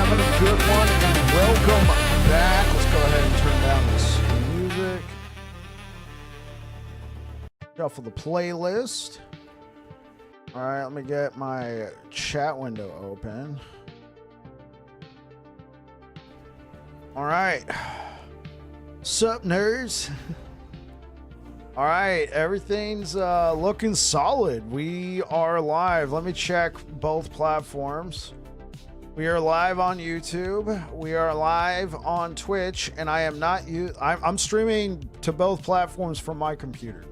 having a good one, and welcome back. Let's go ahead and turn down this music. Shuffle the playlist. All right, let me get my chat window open. All right. Sup, nerds? All right, everything's looking solid. We are live. Let me check both platforms. We are live on YouTube. We are live on Twitch, and I am not I'm streaming to both platforms from my computer.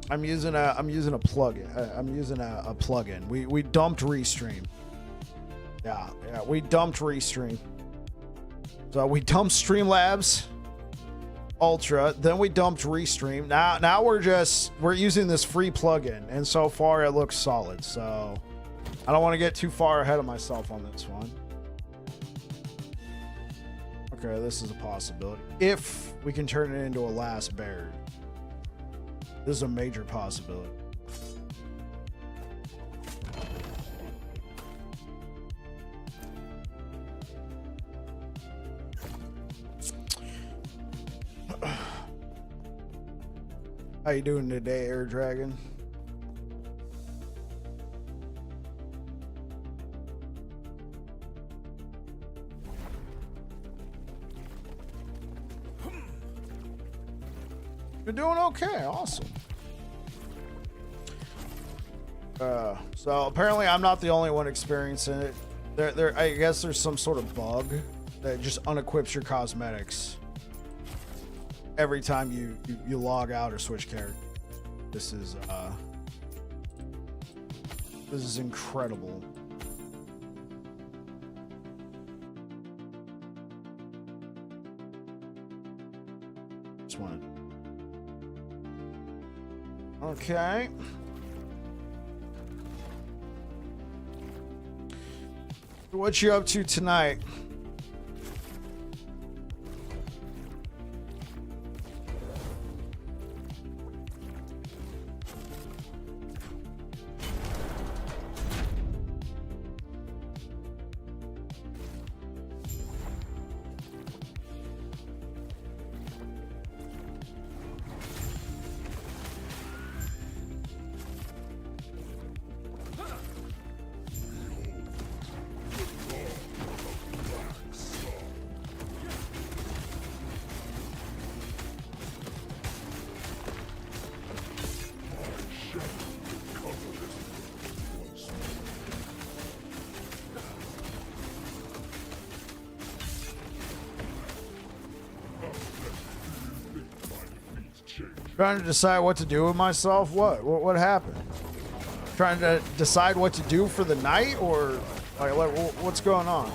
I'm using a plugin. I'm using a plugin. We dumped Restream. Yeah, we dumped Restream. So we dumped Streamlabs Ultra, then we dumped Restream. Now we're using this free plugin, and so far it looks solid. So I don't want to get too far ahead of myself on this one. Okay, this is a possibility. If we can turn it into a last bear. This is a major possibility. How you doing today, Air Dragon? You're doing okay. Awesome. So apparently I'm not the only one experiencing it. I guess there's some sort of bug that just unequips your cosmetics every time you log out or switch character. This is incredible. Just wanted. Okay. What you up to tonight? Trying to decide what to do with myself? What happened? Trying to decide what to do for the night, or like what's going on?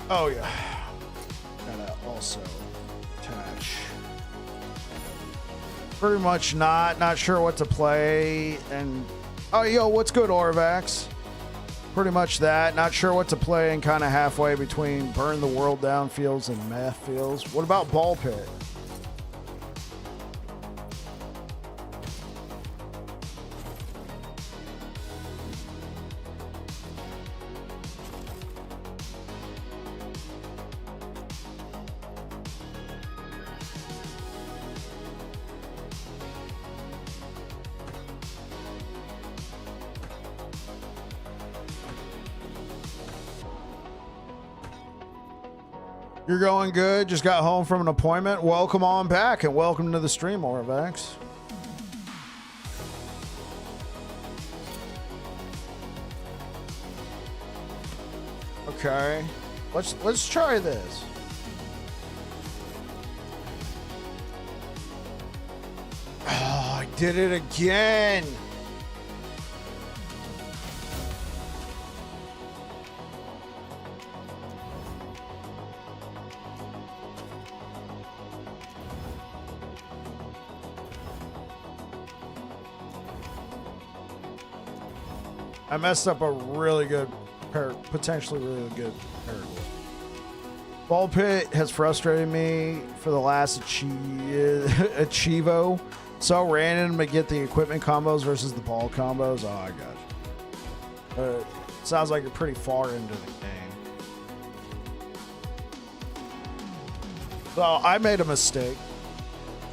Oh yeah, gotta also attach. Pretty much not sure what to play, and oh yo, what's good, Orvax? Pretty much that. Not sure what to play, and kind of halfway between burn the world down feels and meth feels. What about ball pit? You're going good. Just got home from an appointment. Welcome on back, and welcome to the stream, Orvax. Okay. Let's try this. Oh, I did it again. I messed up a really good potentially really good paraglyph. Ball pit has frustrated me for the last Achievo. So random to get the equipment combos versus the ball combos. Oh, I got you. Sounds like you're pretty far into the game. So I made a mistake.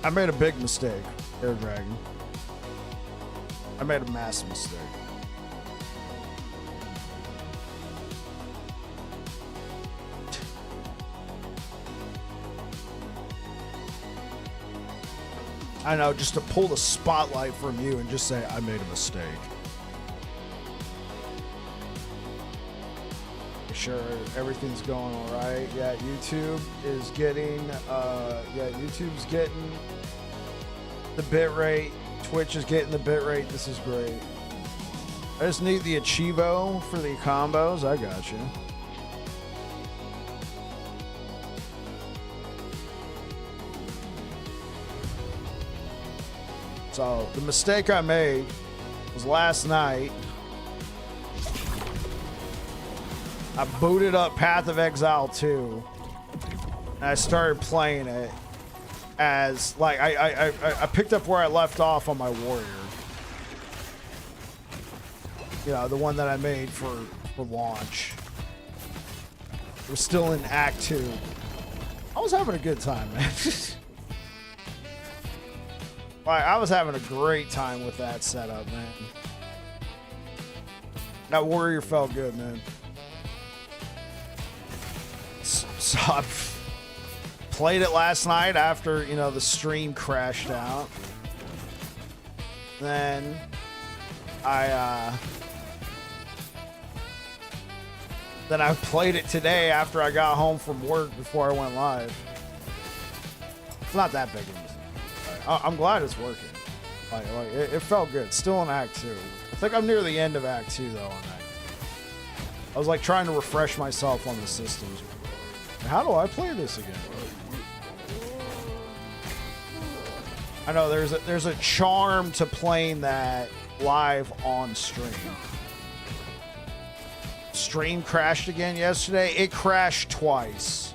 I made a big mistake, Air Dragon. I made a massive mistake. I know, just to pull the spotlight from you and just say, I made a mistake. Sure, everything's going all right. Yeah, YouTube is getting, YouTube's getting the bit rate. Twitch is getting the bit rate. This is great. I just need the Achievo for the combos. I got you. So the mistake I made was last night. I booted up Path of Exile 2 and I started playing it as like I picked up where I left off on my warrior. You know, the one that I made for launch. It was still in Act 2. I was having a good time, man. Like, I was having a great time with that setup, man. That warrior felt good, man. So I played it last night after, you know, the stream crashed out. Then I played it today after I got home from work before I went live. It's not that big of a mistake. I'm glad it's working. Like it felt good. Still in Act 2. I think I'm near the end of Act 2 though. I was like trying to refresh myself on the systems. How do I play this again? I know there's a charm to playing that live on stream. Stream crashed again yesterday. It crashed twice.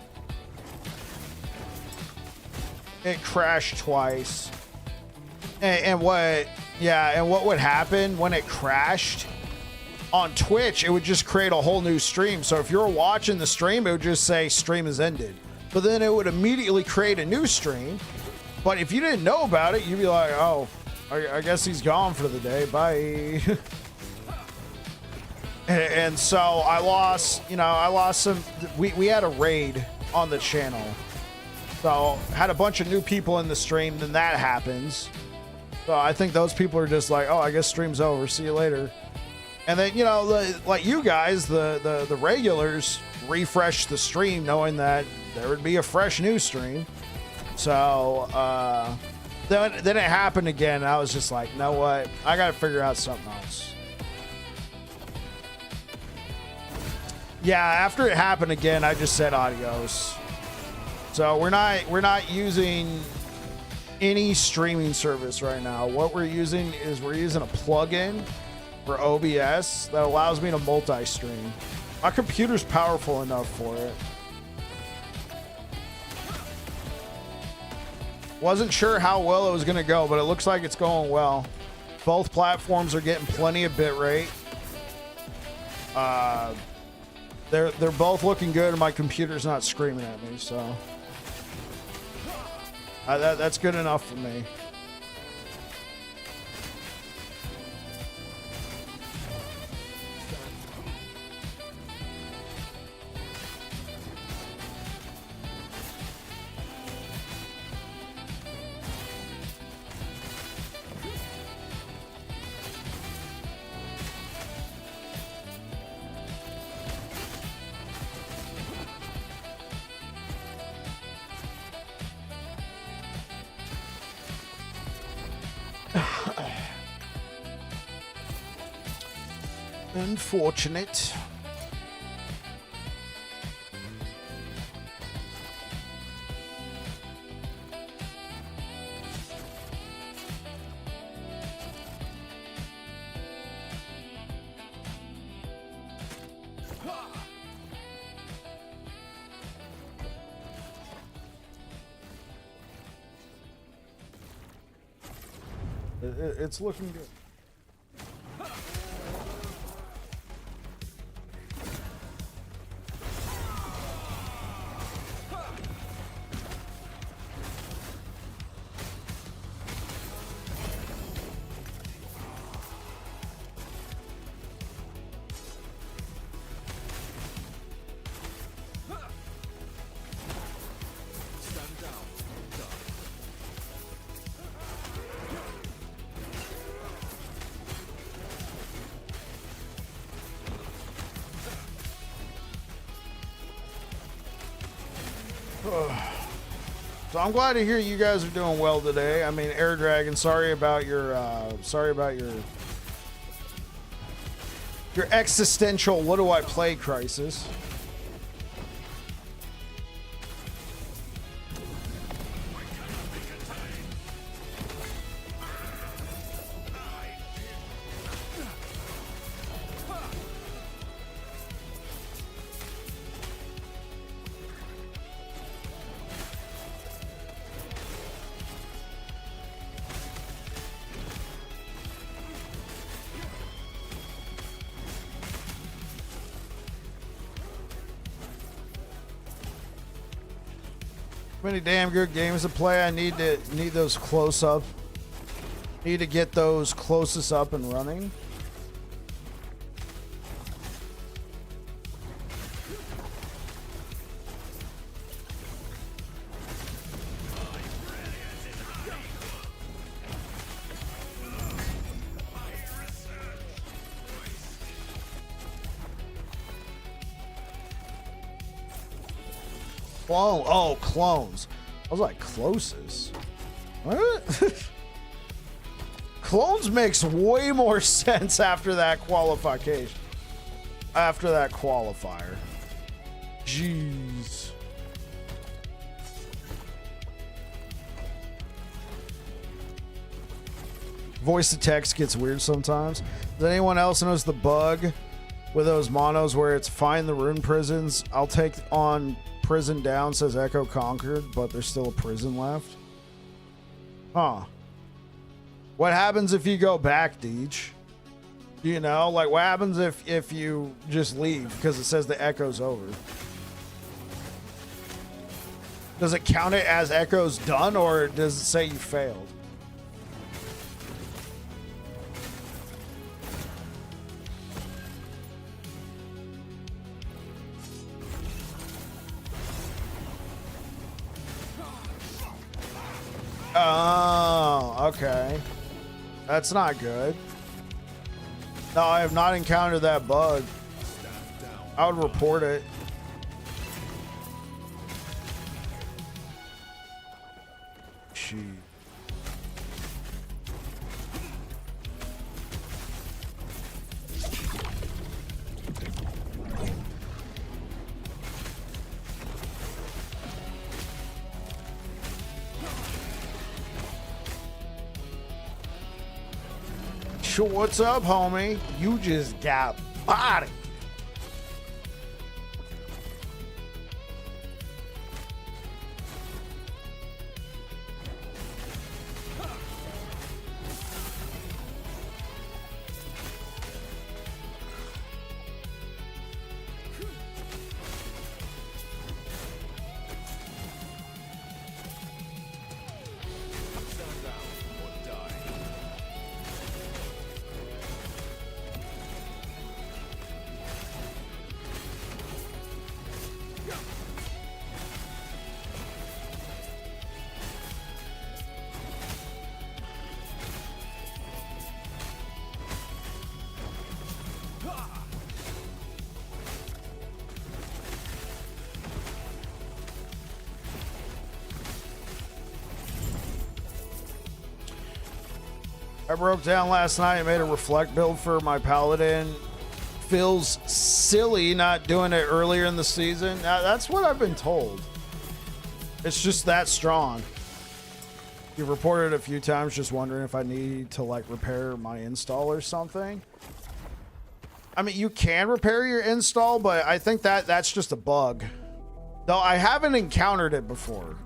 It crashed twice. And what would happen when it crashed? On Twitch, it would just create a whole new stream. So if you're watching the stream, it would just say stream has ended. But then it would immediately create a new stream. But if you didn't know about it, you'd be like, oh, I guess he's gone for the day. Bye. And so I lost some. We had a raid on the channel. So had a bunch of new people in the stream. Then that happens. So I think those people are just like, oh, I guess stream's over. See you later. And then, you know, like you guys, the regulars refresh the stream knowing that there would be a fresh new stream. So then it happened again. And I was just like, you know what? I got to figure out something else. Yeah, after it happened again, I just said adios. So we're not using any streaming service right now. What we're using is a plugin for OBS that allows me to multi-stream. My computer's powerful enough for it. Wasn't sure how well it was going to go, but it looks like it's going well. Both platforms are getting plenty of bitrate. They're both looking good, and my computer's not screaming at me, so that's good enough for me. Unfortunate. It's looking good. So I'm glad to hear you guys are doing well today. I mean, Air Dragon, sorry about your existential what do I play crisis. Many damn good games to play. I need those close up. Need to get those closest up and running. Clone. Oh, clones. I was like, closest. What? Clones makes way more sense after that qualification. After that qualifier. Jeez. Voice to text gets weird sometimes. Does anyone else notice the bug with those monos where it's find the rune prisons? I'll take on prison down, says Echo conquered, but there's still a prison left. Huh. What happens if you go back, Deej? You know, like what happens if you just leave because it says the echo's over? Does it count it as echo's done, or does it say you failed? Oh, okay. That's not good. No, I have not encountered that bug. I would report it. Gee. What's up, homie? You just got bodied. I broke down last night and made a reflect build for my paladin feels silly not doing it earlier in the season. That's what I've been told. It's just that strong. You reported a few times just wondering if I need to like repair my install or something. I mean, you can repair your install, but I think that's just a bug. Though I haven't encountered it before.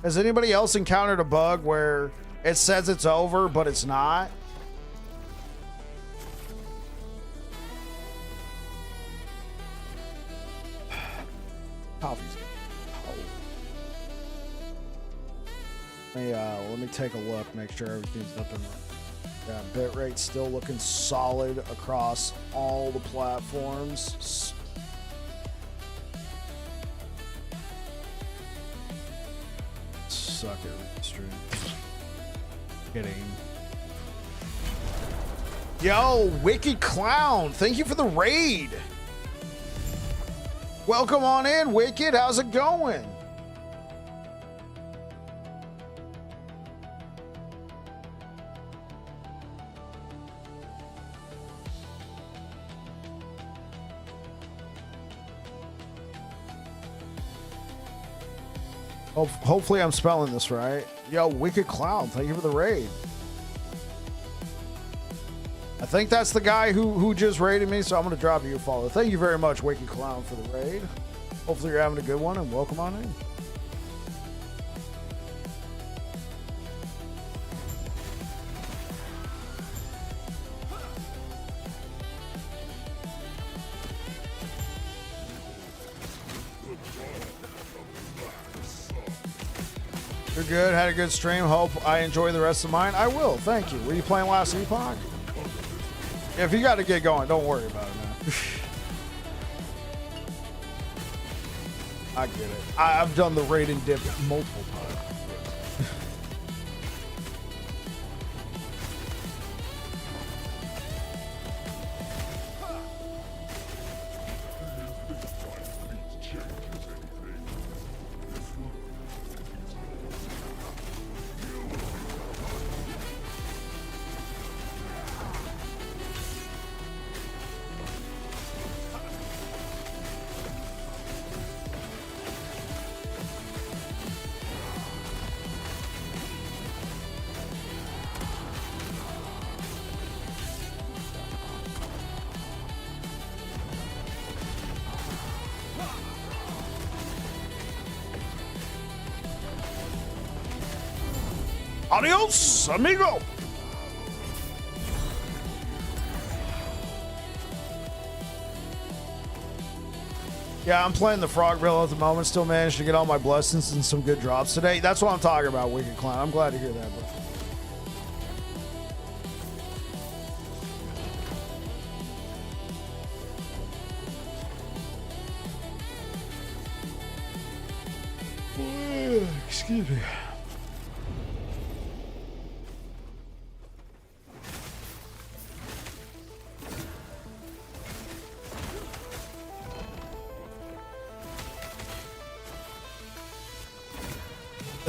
Has anybody else encountered a bug where it says it's over, but it's not? Coffee's cold. Let me take a look, make sure everything's up and running. Yeah, bitrate's still looking solid across all the platforms. Suck it, stream. Kidding. Yo, Wicked Clown, thank you for the raid. Welcome on in, Wicked. How's it going? Hopefully I'm spelling this right. Yo, Wicked Clown, thank you for the raid. I think that's the guy who just raided me, so I'm going to drop you a follow. Thank you very much, Wicked Clown, for the raid. Hopefully you're having a good one, and welcome on in. You're good. Had a good stream. Hope I enjoy the rest of mine. I will. Thank you. Were you playing last Epoch? If you got to get going, don't worry about it, man. I get it. I've done the raid and dip multiple times. Adios, amigo. Yeah, I'm playing the Frogville at the moment. Still managed to get all my blessings and some good drops today. That's what I'm talking about, Wicked Clown. I'm glad to hear that, bro. Excuse me.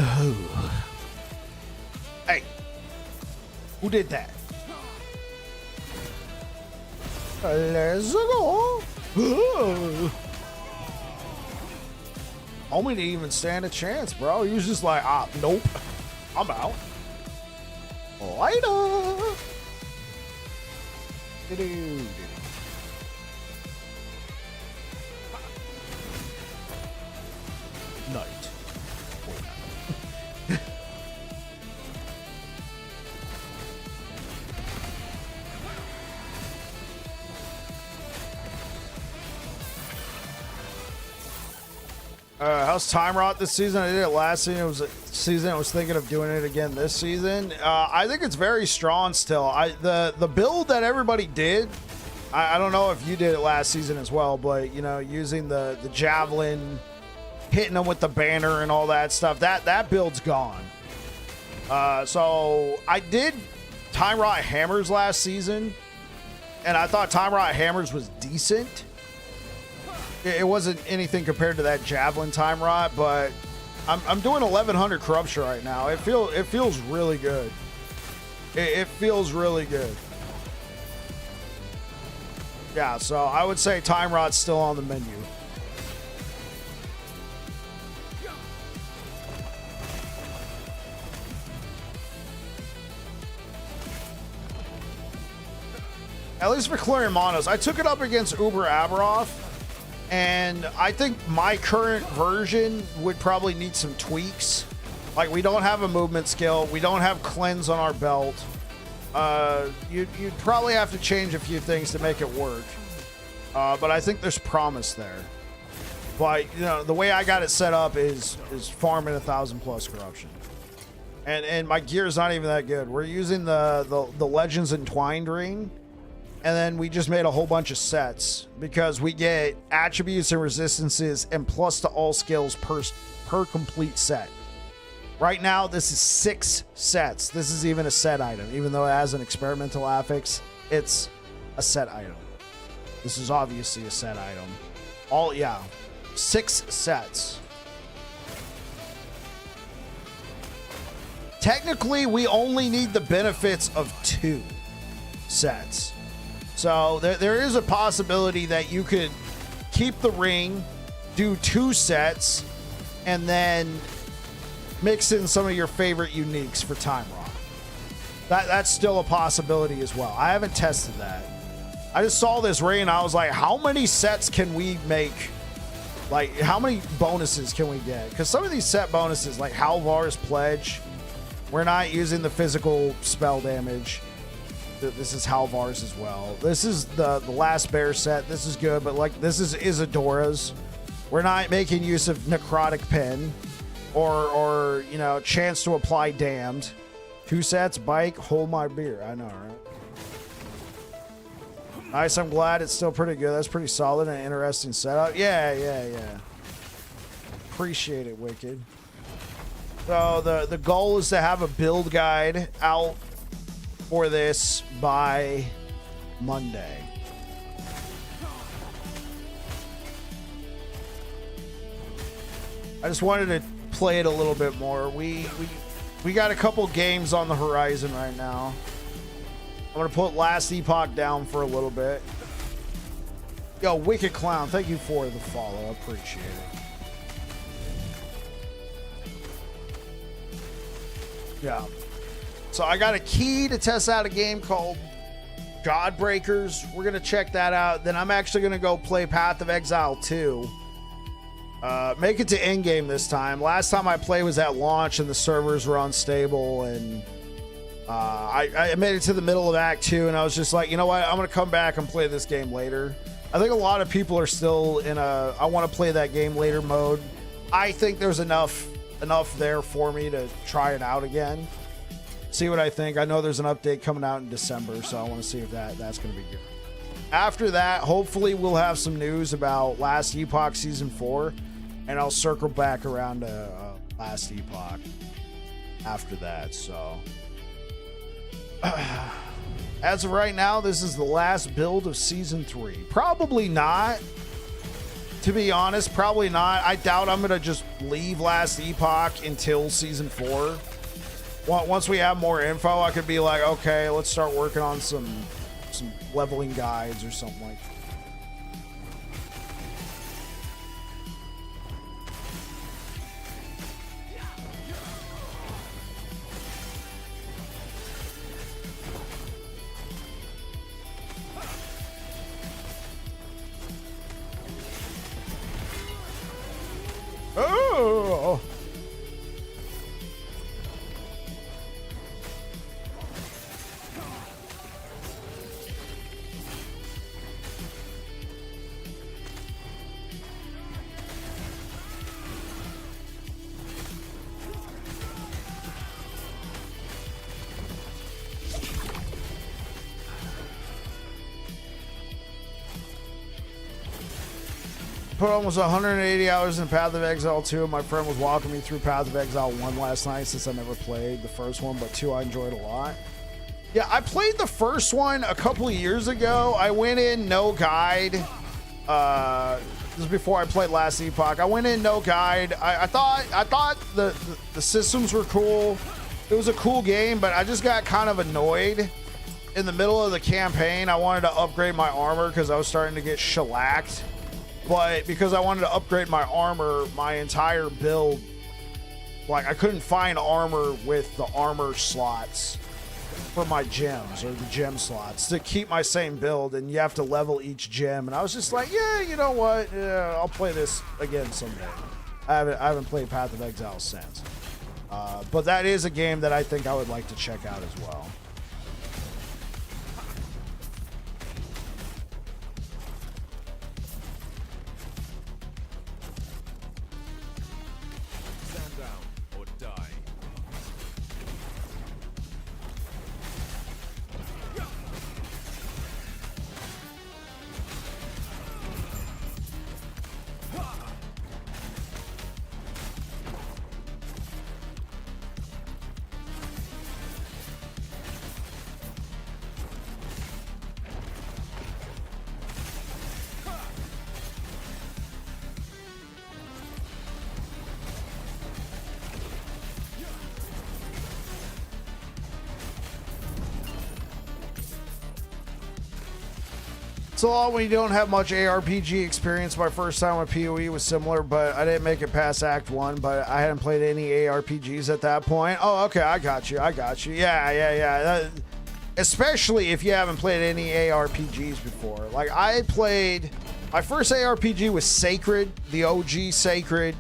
Oh. Hey, who did that? Let's go. Oh. Homie didn't even stand a chance, bro. He was just like, nope, I'm out. Later. Night. How's Time Rot this season? I did it last season. It was a season. I was thinking of doing it again this season. I think it's very strong still. The build that everybody did, I don't know if you did it last season as well, but you know, using the javelin, hitting them with the banner and all that stuff, that build's gone. So I did Time Rot Hammers last season, and I thought Time Rot Hammers was decent. It wasn't anything compared to that Javelin Time Rot, but I'm doing 1100 Corruption right now. It feels really good. It feels really good. Yeah, so I would say Time Rod's still on the menu. At least for clearing monos. I took it up against Uber Aberoth, and I think my current version would probably need some tweaks. Like, we don't have a movement skill. We don't have cleanse on our belt. You'd probably have to change a few things to make it work. But I think there's promise there. But, you know, the way I got it set up is farming 1,000+ corruption. And my gear is not even that good. We're using the Legends Entwined ring. And then we just made a whole bunch of sets because we get attributes and resistances and plus to all skills per complete set. Right now, this is 6 sets. This is even a set item. Even though it has an experimental affix, it's a set item. This is obviously a set item. 6 sets. Technically, we only need the benefits of 2 sets. So there is a possibility that you could keep the ring, do 2 sets, and then mix in some of your favorite uniques for Time Rod. That's still a possibility as well. I haven't tested that. I just saw this ring and I was like, how many sets can we make? Like, how many bonuses can we get? Because some of these set bonuses, like Halvar's Pledge, we're not using the physical spell damage. This is Halvar's as well. This is the last bear set. This is good, but like this is Isadora's. We're not making use of Necrotic Pen or you know, chance to apply Damned. 2 sets, bike, hold my beer. I know, right? Nice, I'm glad it's still pretty good. That's pretty solid and interesting setup. Yeah. Appreciate it, Wicked. So the goal is to have a build guide out for this by Monday. I just wanted to play it a little bit more. We got a couple games on the horizon right now. I'm gonna put Last Epoch down for a little bit. Yo, Wicked Clown, thank you for the follow. I appreciate it. Yeah. So I got a key to test out a game called Godbreakers. We're going to check that out. Then I'm actually going to go play Path of Exile 2. Make it to endgame this time. Last time I played was at launch and the servers were unstable. And I made it to the middle of Act 2 and I was just like, you know what? I'm going to come back and play this game later. I think a lot of people are still in a I want to play that game later mode. I think there's enough there for me to try it out again. See what I think. I know there's an update coming out in December, so I want to see if that's going to be good. After that, hopefully we'll have some news about Last Epoch Season 4, and I'll circle back around to Last Epoch after that. So, as of right now, this is the last build of Season 3. Probably not. To be honest, probably not. I doubt I'm going to just leave Last Epoch until Season 4. Once we have more info, I could be like, okay, let's start working on some leveling guides or something like that. Oh! Put almost 180 hours in Path of Exile 2. My friend was walking me through Path of Exile 1 last night since I never played the first one, but 2 I enjoyed a lot. Yeah, I played the first one a couple of years ago. I went in no guide. This is before I played Last Epoch. I went in no guide. I thought the systems were cool. It was a cool game, but I just got kind of annoyed in the middle of the campaign, I wanted to upgrade my armor because I was starting to get shellacked. But because I wanted to upgrade my armor, my entire build, like I couldn't find armor with the armor slots for my gems, or the gem slots, to keep my same build, and you have to level each gem. And I was just like, yeah, you know what? Yeah, I'll play this again someday. I haven't played Path of Exile since. But that is a game that I think I would like to check out as well. Stand down or die. So when you don't have much ARPG experience, my first time with PoE was similar, but I didn't make it past Act 1, but I hadn't played any ARPGs at that point. Oh, okay, I got you. Yeah. Especially if you haven't played any ARPGs before. Like, I played... My first ARPG was Sacred, the OG Sacred.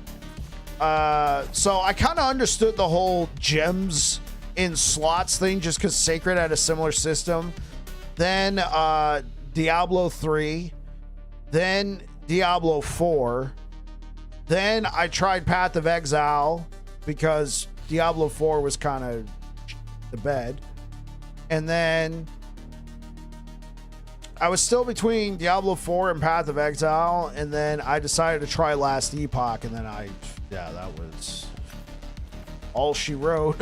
So I kind of understood the whole gems in slots thing, just because Sacred had a similar system. Then, Diablo 3, then Diablo 4, then I tried Path of Exile because Diablo 4 was kind of the bed, and then I was still between Diablo 4 and Path of Exile, and then I decided to try Last Epoch, and then that was all she wrote.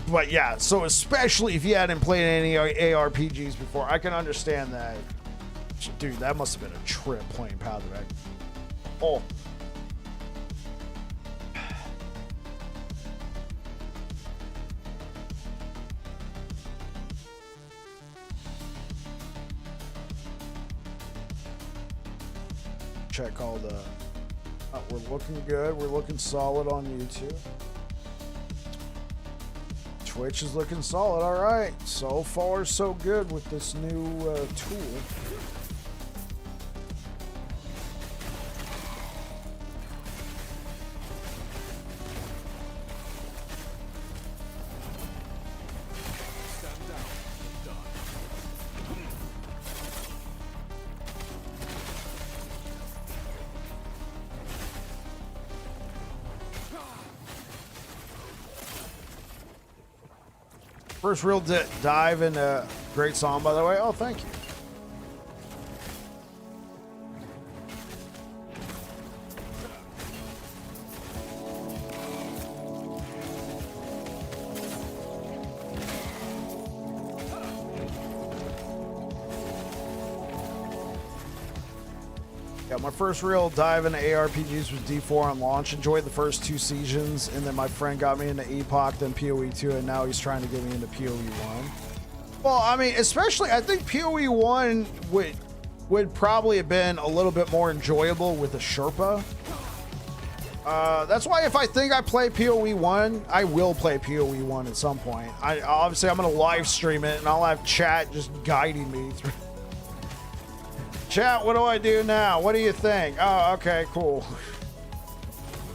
But yeah, so especially if you hadn't played any ARPGs before, I can understand that. Dude, that must have been a trip playing Path of Exile. Oh. Check all the... we're looking good. We're looking solid on YouTube. Twitch is looking solid. All right, so far so good with this new tool. Stand down or die. First real dive into great song, by the way. Oh, thank you. Yeah, my first real dive into ARPGs was D4 on launch. Enjoyed the first 2 seasons, and then my friend got me into Epoch, then PoE 2, and now he's trying to get me into PoE 1. Well, I mean, especially, I think PoE 1 would probably have been a little bit more enjoyable with a Sherpa. That's why if I think I play PoE 1, I will play PoE 1 at some point. Obviously, I'm going to live stream it, and I'll have chat just guiding me through. Chat, what do I do now? What do you think? Oh, okay, cool.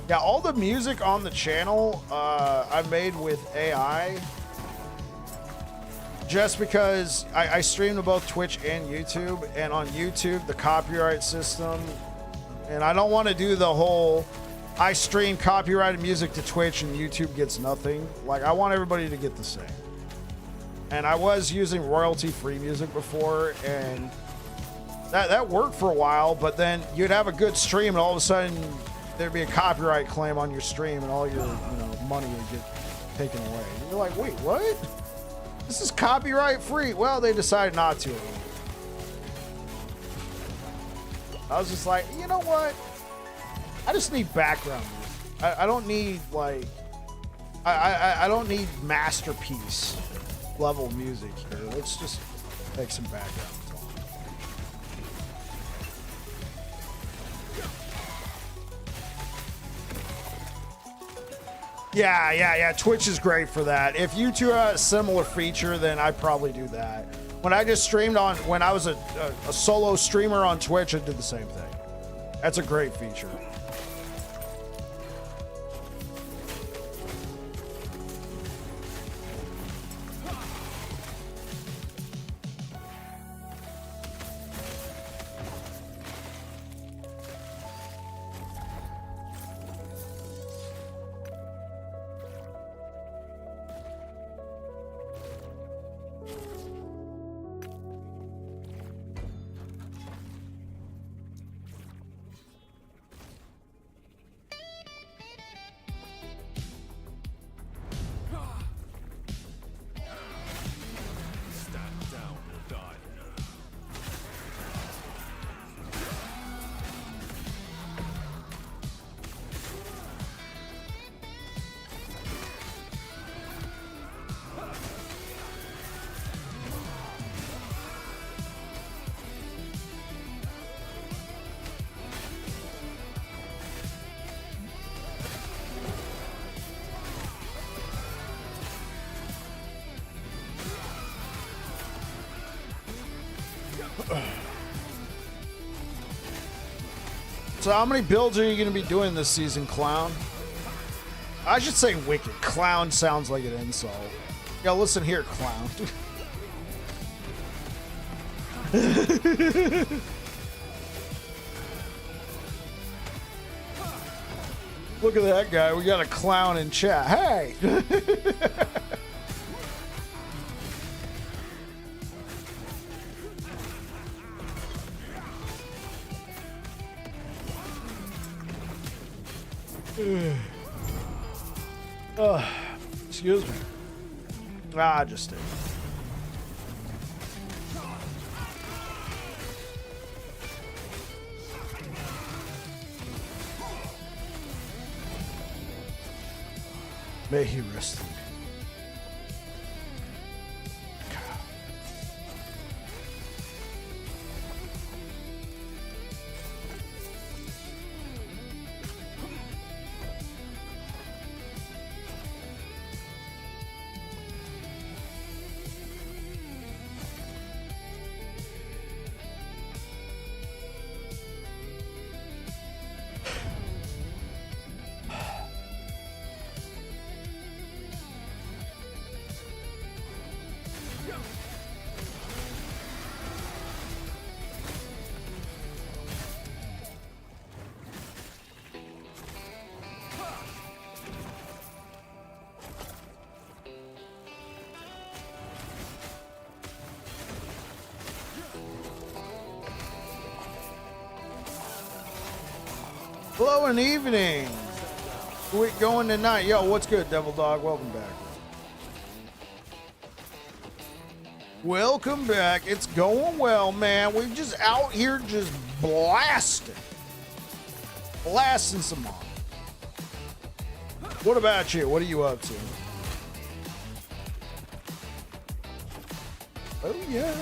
Yeah, all the music on the channel I made with AI, just because I stream to both Twitch and YouTube, and on YouTube, the copyright system, and I don't want to do the whole, I stream copyrighted music to Twitch and YouTube gets nothing. Like, I want everybody to get the same. And I was using royalty-free music before, and that worked for a while, but then you'd have a good stream and all of a sudden there'd be a copyright claim on your stream and all your money would get taken away. And you're like, wait, what? This is copyright free. Well, they decided not to. I was just like, you know what? I just need background music. I don't need like I don't need masterpiece level music here. Let's just make some background. Yeah. Twitch is great for that. If you two have a similar feature, then I'd probably do that. When I just streamed on, when I was a solo streamer on Twitch, I did the same thing. That's a great feature. Stand down or die. So how many builds are you going to be doing this season, Clown? I should say Wicked. Clown sounds like an insult. Yo, listen here, Clown. Look at that guy. We got a clown in chat. Hey! Excuse me. Ah, just did. May he rest in peace. Hello and evening. We're going tonight. Yo, what's good, Devil Dog? Welcome back. Welcome back. It's going well, man. We're just out here just blasting. Blasting some more. What about you? What are you up to? Oh, yeah.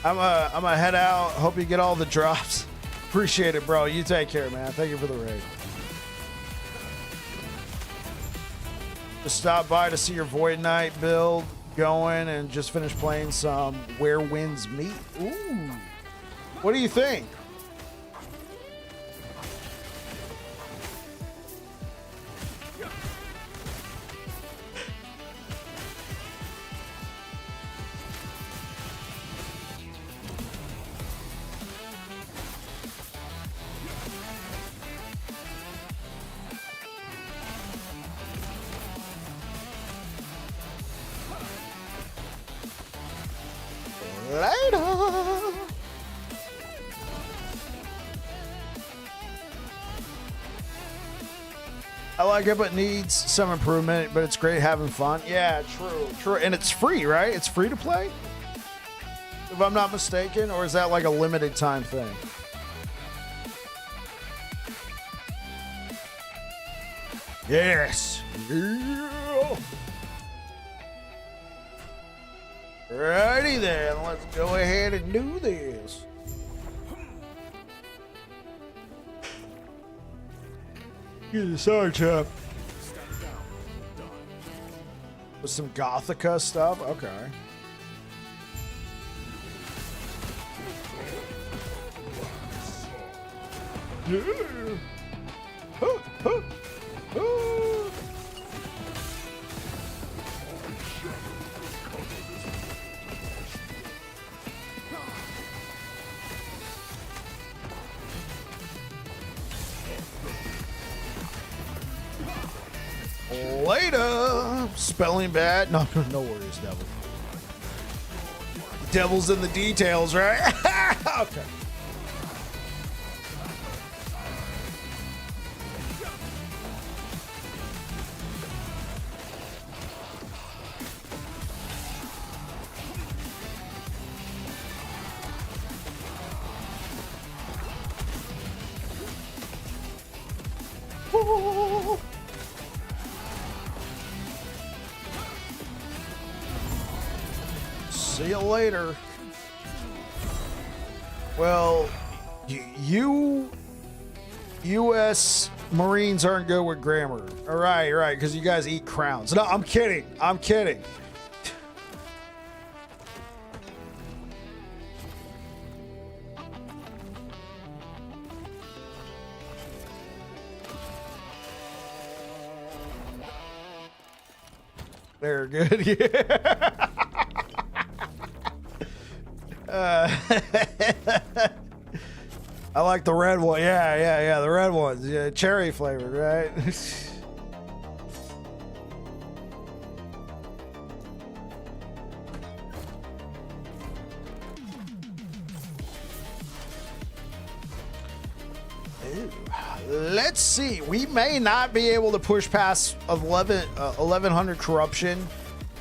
I'm gonna head out. Hope you get all the drops. Appreciate it, bro. You take care, man. Thank you for the raid. Just stop by to see your Void Knight build going and just finished playing some Where Winds Meet. Ooh. What do you think? Later. I like it, but needs some improvement, but it's great having fun. Yeah, true. And it's free, right? It's free to play? If I'm not mistaken, or is that like a limited time thing? Yes. Yeah. Righty then, let's go ahead and do this. Get the sword chop. Stand down or die. With some Gothica stuff? Okay. Yeah. Huh, huh, huh. Later. Spelling bad. No worries, devil. Devil's in the details, right? Okay. Woo. See you later. Well, you U.S. Marines aren't good with grammar. All right, because you guys eat crowns. No, I'm kidding. They're good. Yeah. I like the red one. Yeah. The red ones. Yeah, cherry flavored, right? Ooh. Let's see. We may not be able to push past 1100 corruption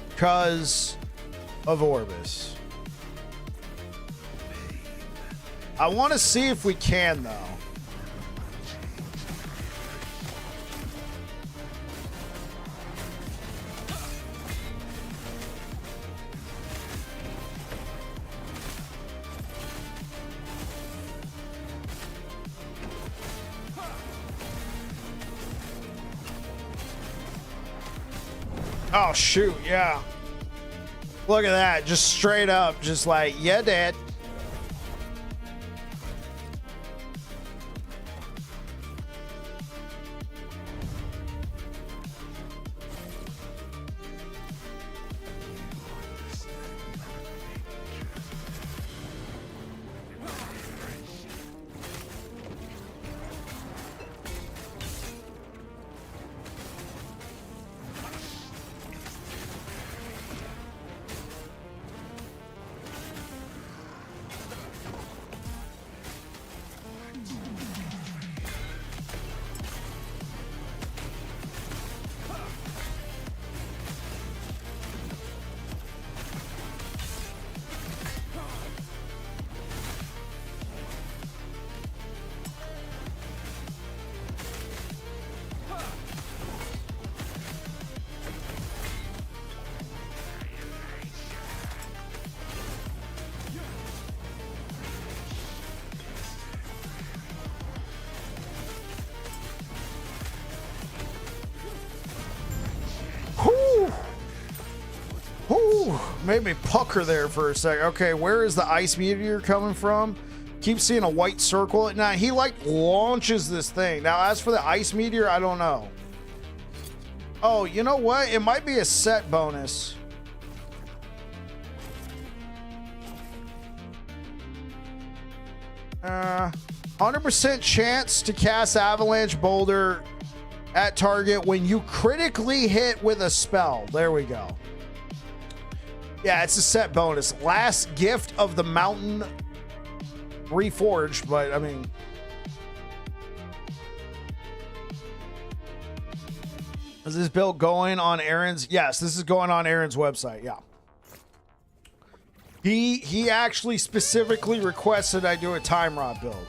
because of Orbis. I want to see if we can, though. Oh, shoot, yeah. Look at that. Just straight up. Just like, yeah, Dad. Made me pucker there for a sec. Okay, where is the ice meteor coming from? Keep seeing a white circle. Now, he like launches this thing. Now, as for the ice meteor, I don't know. Oh, you know what? It might be a set bonus. Uh, 100% chance to cast Avalanche Boulder at target when you critically hit with a spell. There we go. Yeah, it's a set bonus. Last gift of the mountain reforged, but I mean. Is this build going on Aaron's? Yes, this is going on Aaron's website. Yeah. He actually specifically requested I do a time rod build.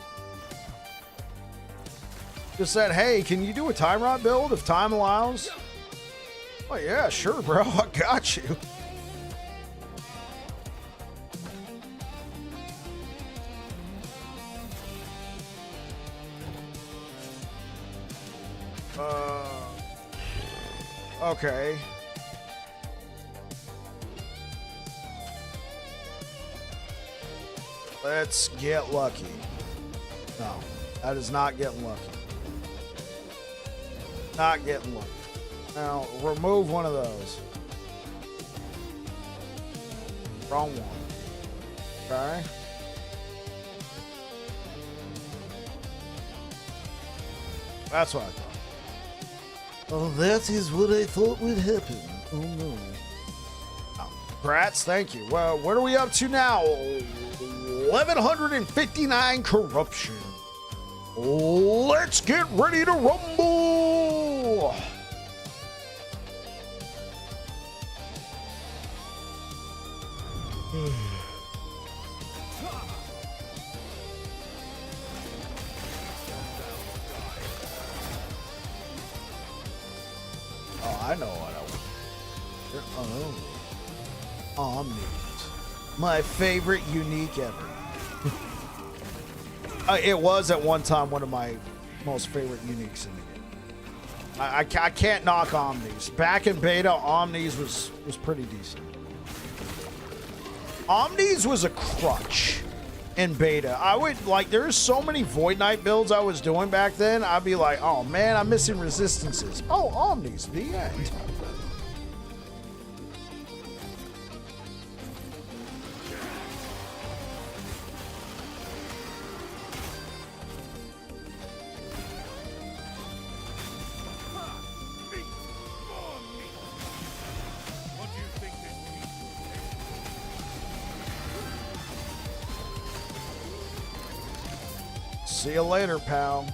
Just said, hey, can you do a time rod build if time allows? Oh yeah, sure, bro. I got you. Okay. Let's get lucky. No, that is not getting lucky. Not getting lucky. Now, remove one of those. Wrong one. Okay. That's what I thought. Oh, that is what I thought would happen. Oh, no. Oh, Grats, thank you. Well, what are we up to now? 1,159 corruption. Let's get ready to rumble. Oh, I know what I want. Oh, Omnis. My favorite unique ever. It was at one time one of my most favorite uniques in the game. I can't knock Omnis. Back in beta, Omnis was pretty decent. Omnis was a crutch in beta. I would like, there's so many Void Knight builds I was doing back then. I'd be like, oh man, I'm missing resistances. Oh, Omnis, the end. See you later, pal.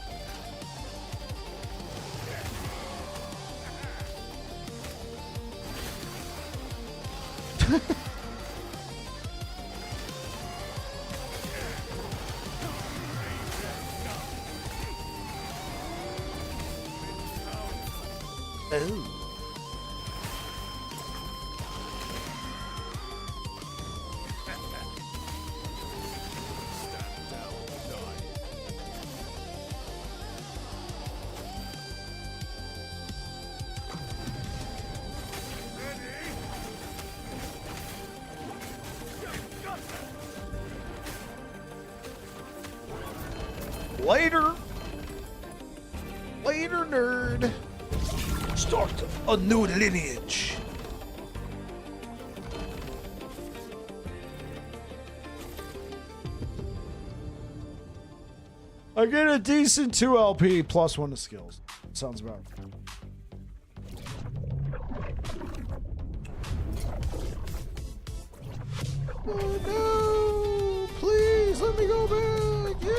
Ooh. Later. Later, nerd. Start a new lineage. I get a decent 2 LP plus 1 to skills. Sounds about right. Oh no! Please let me go back! Yeah!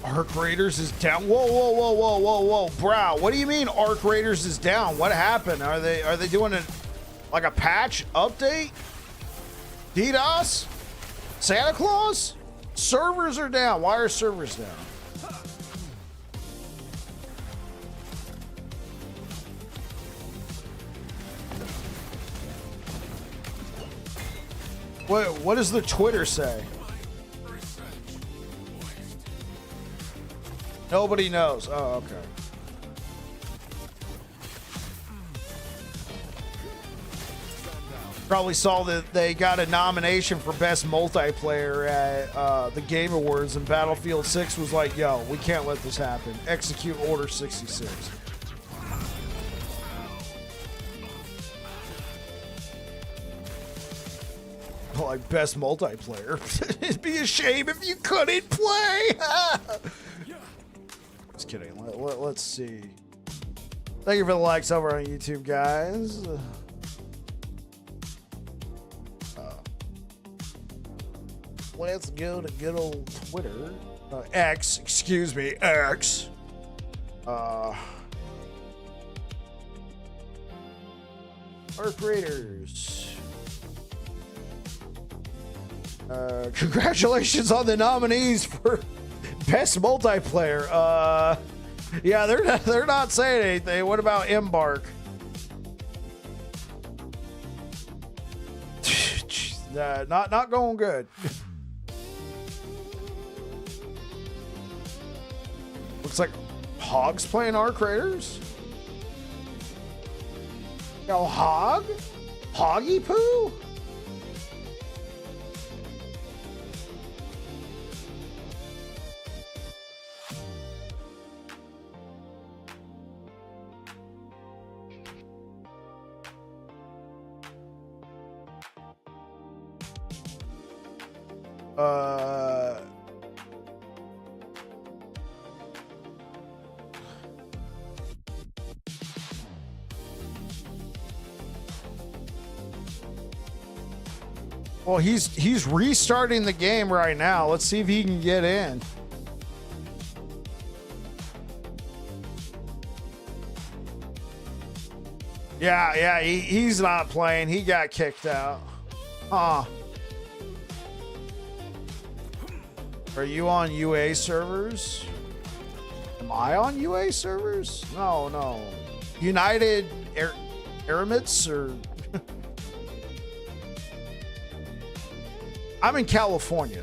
Arc Raiders is down. Whoa, whoa, whoa, whoa, whoa, whoa, bro. What do you mean Arc Raiders is down? What happened? Are they doing like a patch update? DDoS? Santa Claus? Servers are down. Why are servers down? What does the Twitter say? Nobody knows. Oh, okay. Probably saw that they got a nomination for best multiplayer at the Game Awards, and Battlefield 6 was like, yo, we can't let this happen. Execute Order 66. like best multiplayer. It'd be a shame if you couldn't play. Just kidding. Let's see. Thank you for the likes over on YouTube, guys. Let's go to good old Twitter. X, excuse me, X. Our creators. Congratulations on the nominees for best multiplayer. Yeah, they're not saying anything. What about Embark? Not going good. Looks like Hog's playing our creators. Yo, Hog? Hoggy Poo? Well, he's restarting the game right now. Let's see if he can get in. Yeah, he's not playing. He got kicked out. Huh. Are you on UA servers? Am I on UA servers? No. United Emirates or... I'm in California.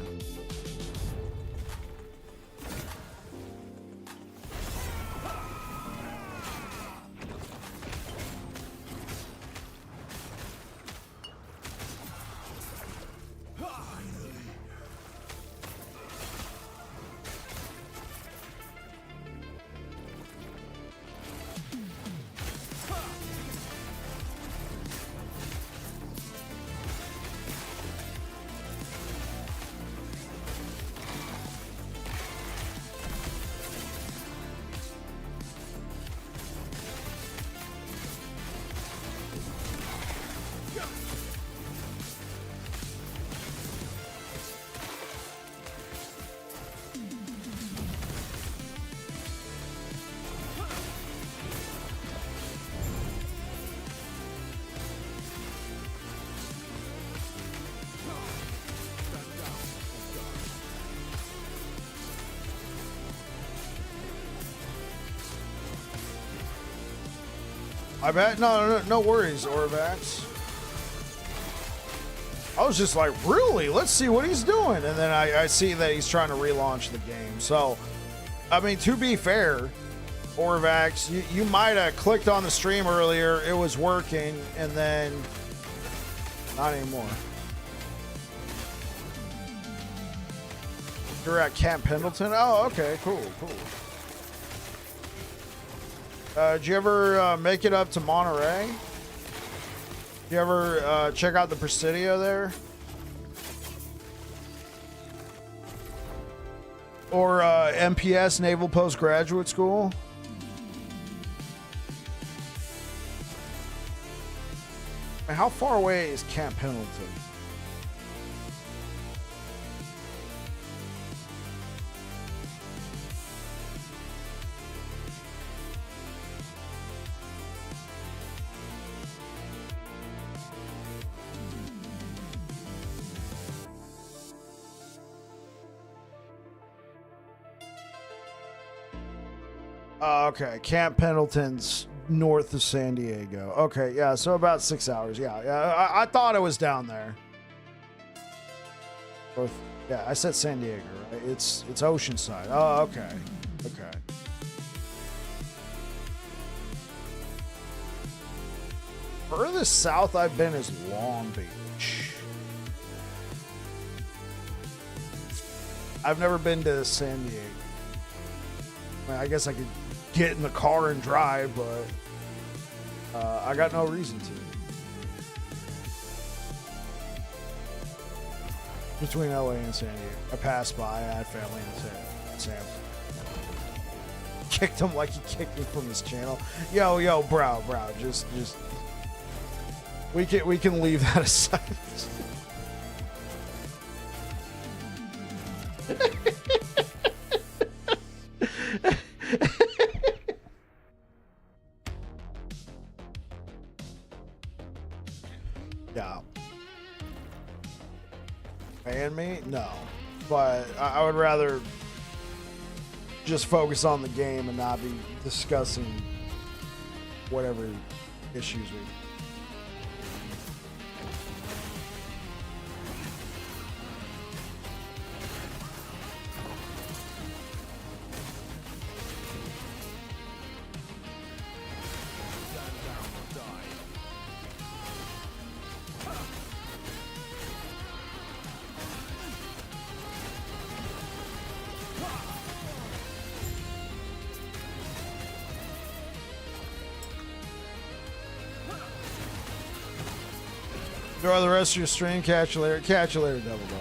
I bet. No worries, Orvax. I was just like, really? Let's see what he's doing. And then I see that he's trying to relaunch the game. So, I mean, to be fair, Orvax, you might have clicked on the stream earlier. It was working, and then not anymore. You're at Camp Pendleton? Oh, okay. Cool. Did you ever make it up to Monterey? Did you ever check out the Presidio there? Or MPS, Naval Postgraduate School? How far away is Camp Pendleton? Okay, Camp Pendleton's north of San Diego. Okay, yeah, so about 6 hours. Yeah, I thought it was down there. Yeah, I said San Diego, right? It's Oceanside. Oh, okay. Furthest south I've been is Long Beach. I've never been to San Diego. I mean, I guess I could get in the car and drive, but I got no reason to. between LA and San Diego. I passed by. I had family in San. Kicked him like he kicked me from his channel. Yo, bro. Just. We can leave that aside. Yeah. Ban me? No. But I would rather just focus on the game and not be discussing whatever issues we. Enjoy the rest of your stream. Catch you later. Double ball.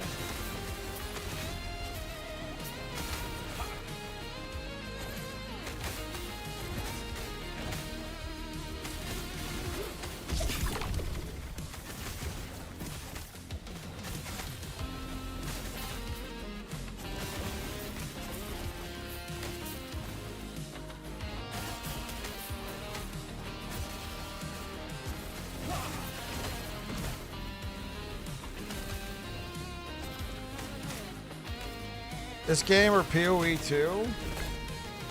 This game or PoE 2?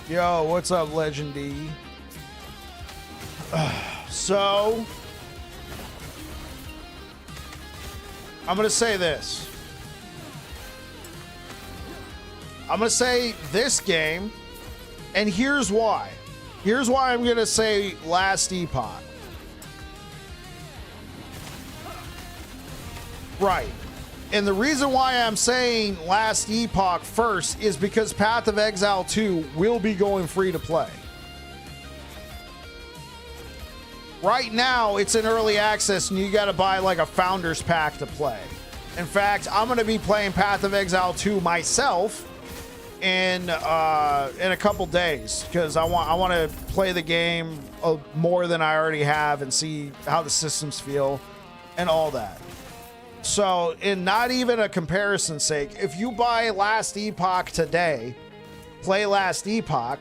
Yo, what's up, Legend D? So, I'm going to say this. I'm going to say this game, and here's why. Here's why I'm going to say last Epoch. Right. And the reason why I'm saying last Epoch first is because Path of Exile 2 will be going free to play. Right now, it's in early access and you got to buy like a founder's pack to play. In fact, I'm going to be playing Path of Exile 2 myself in a couple days because I want to play the game more than I already have and see how the systems feel and all that. So, in not even a comparison sake, if you buy Last Epoch today, play Last Epoch,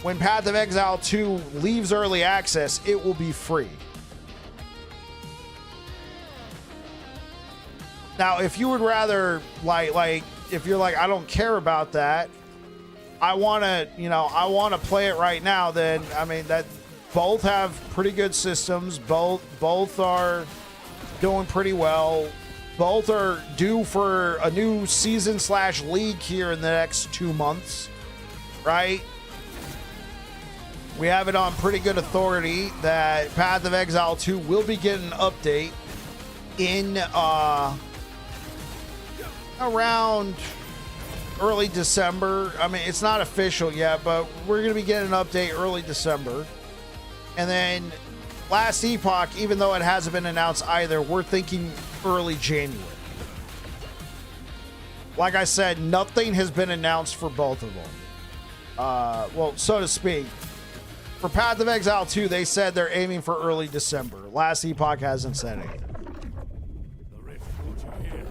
when Path of Exile 2 leaves early access, it will be free. Now, if you would rather, like, if you're like, I don't care about that, I want to play it right now, then, I mean, that both have pretty good systems, both are doing pretty well. Both are due for a new season / league here in the next 2 months, right? We have it on pretty good authority that Path of Exile 2 will be getting an update in around early December. I mean, it's not official yet, but we're going to be getting an update early December. And then Last Epoch, even though it hasn't been announced either, we're thinking early January. Like I said, nothing has been announced for both of them. Well, so to speak. For Path of Exile 2, they said they're aiming for early December. Last Epoch hasn't said anything. The rift brought you here.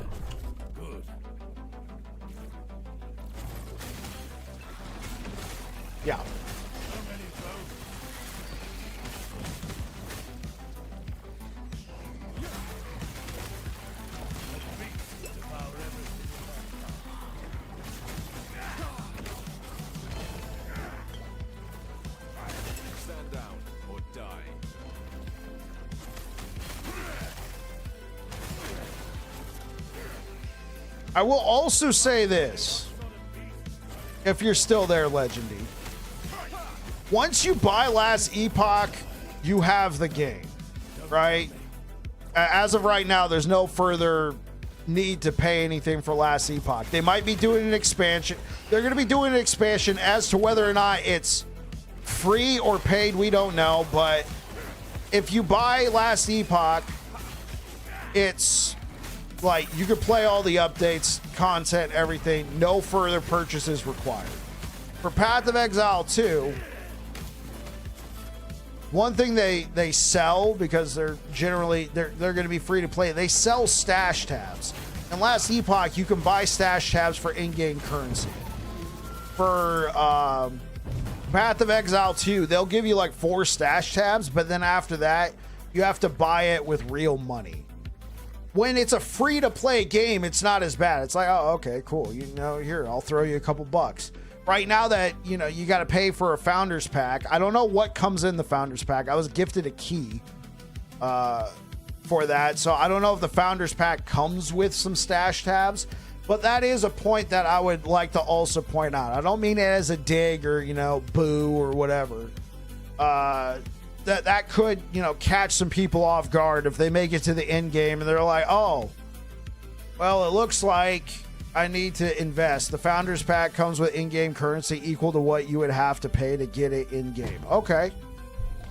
Good. Yeah. Stand down or die. I will also say this. If you're still there, Legendy. Once you buy Last Epoch, you have the game, right? As of right now, there's no further need to pay anything for Last Epoch. They might be doing an expansion. They're going to be doing an expansion. As to whether or not it's free or paid, we don't know. But if you buy Last Epoch, it's Like, you could play all the updates, content, everything. No further purchases required. For Path of Exile 2, one thing they sell, because they're generally they're going to be free to play, they sell stash tabs. In Last Epoch, you can buy stash tabs for in-game currency. For Path of Exile 2, they'll give you like 4 stash tabs, but then after that, you have to buy it with real money. When it's a free-to-play game, it's not as bad. It's like, oh, okay, cool. You know, here, I'll throw you a couple bucks. Right now that, you know, you got to pay for a Founders Pack. I don't know what comes in the Founders Pack. I was gifted a key for that. So I don't know if the Founders Pack comes with some stash tabs. But that is a point that I would like to also point out. I don't mean it as a dig or, you know, boo or whatever. That could, you know, catch some people off guard if they make it to the end game and they're like, oh, well, it looks like I need to invest. The Founders Pack comes with in-game currency equal to what you would have to pay to get it in-game. Okay.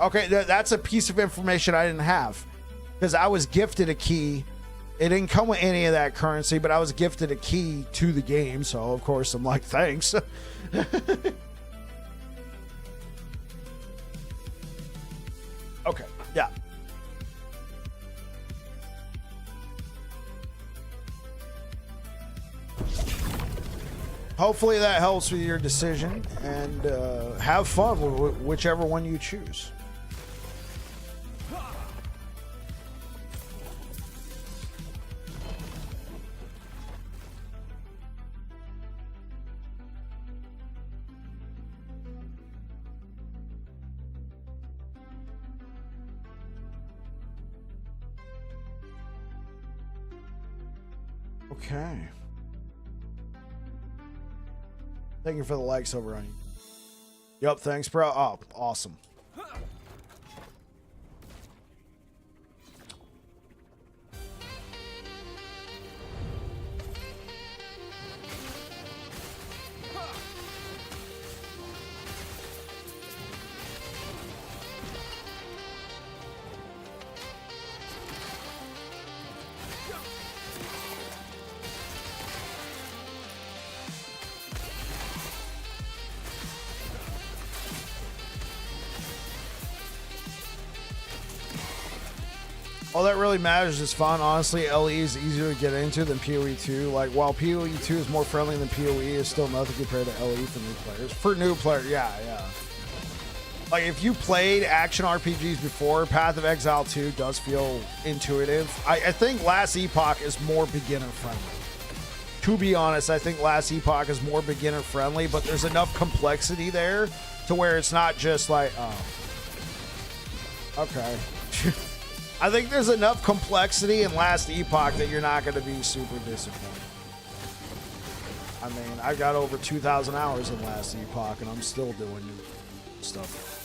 Okay, that's a piece of information I didn't have because I was gifted a key. It didn't come with any of that currency, but I was gifted a key to the game, so of course I'm like, thanks. Okay, yeah. Hopefully that helps with your decision, and have fun with whichever one you choose. Okay. Thank you for the likes over on you. Yup, thanks, bro. Oh, awesome. All that really matters is fun. Honestly, LE is easier to get into than PoE 2. Like, while PoE 2 is more friendly than PoE, is still nothing compared to LE for new players. For new players, yeah. Like, if you played action RPGs before, Path of Exile 2 does feel intuitive. I think Last Epoch is more beginner friendly. To be honest, I think Last Epoch is more beginner friendly, but there's enough complexity there to where it's not just like, oh, okay. I think there's enough complexity in Last Epoch that you're not going to be super disappointed. I mean, I got over 2,000 hours in Last Epoch, and I'm still doing new stuff.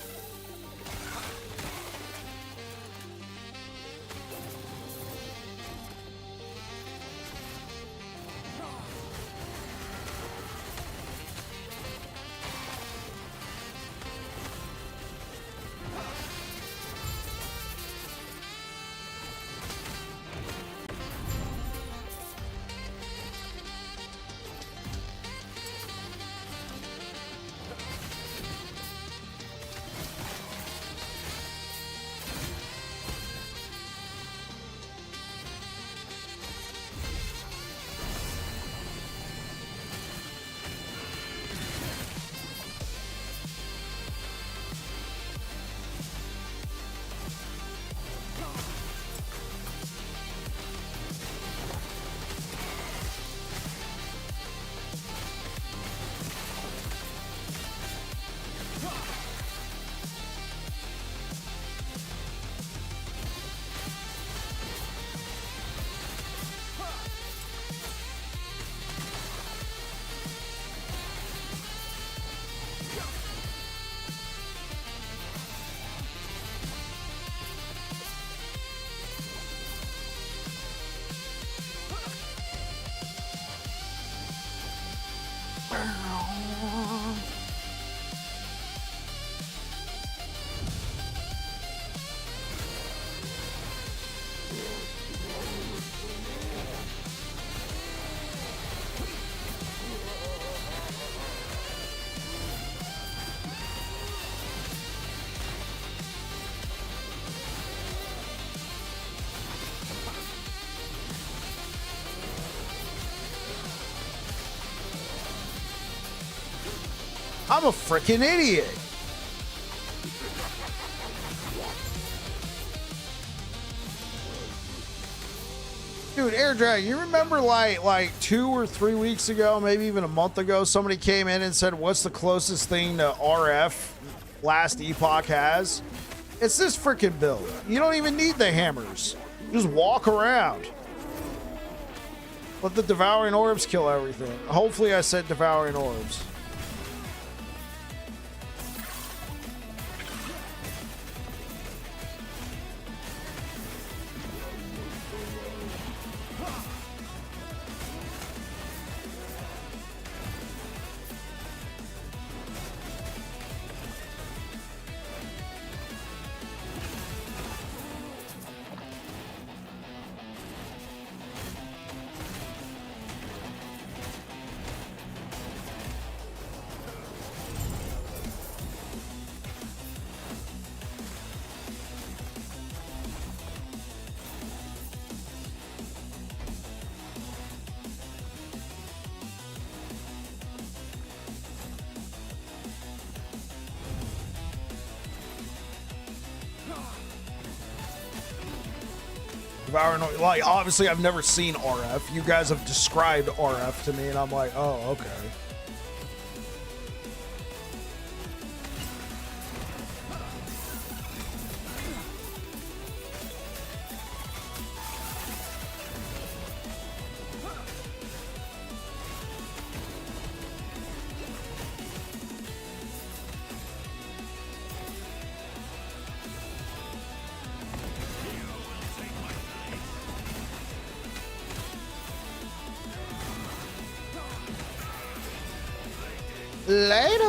I'm a freaking idiot. Dude, Air Dragon, you remember like 2 or 3 weeks ago, maybe even a month ago, somebody came in and said, what's the closest thing to RF last Epoch has? It's this freaking build. You don't even need the hammers. Just walk around. Let the Devouring Orbs kill everything. Hopefully I said Devouring Orbs. Like, obviously I've never seen RF. You guys have described RF to me and I'm like, oh, okay. Later.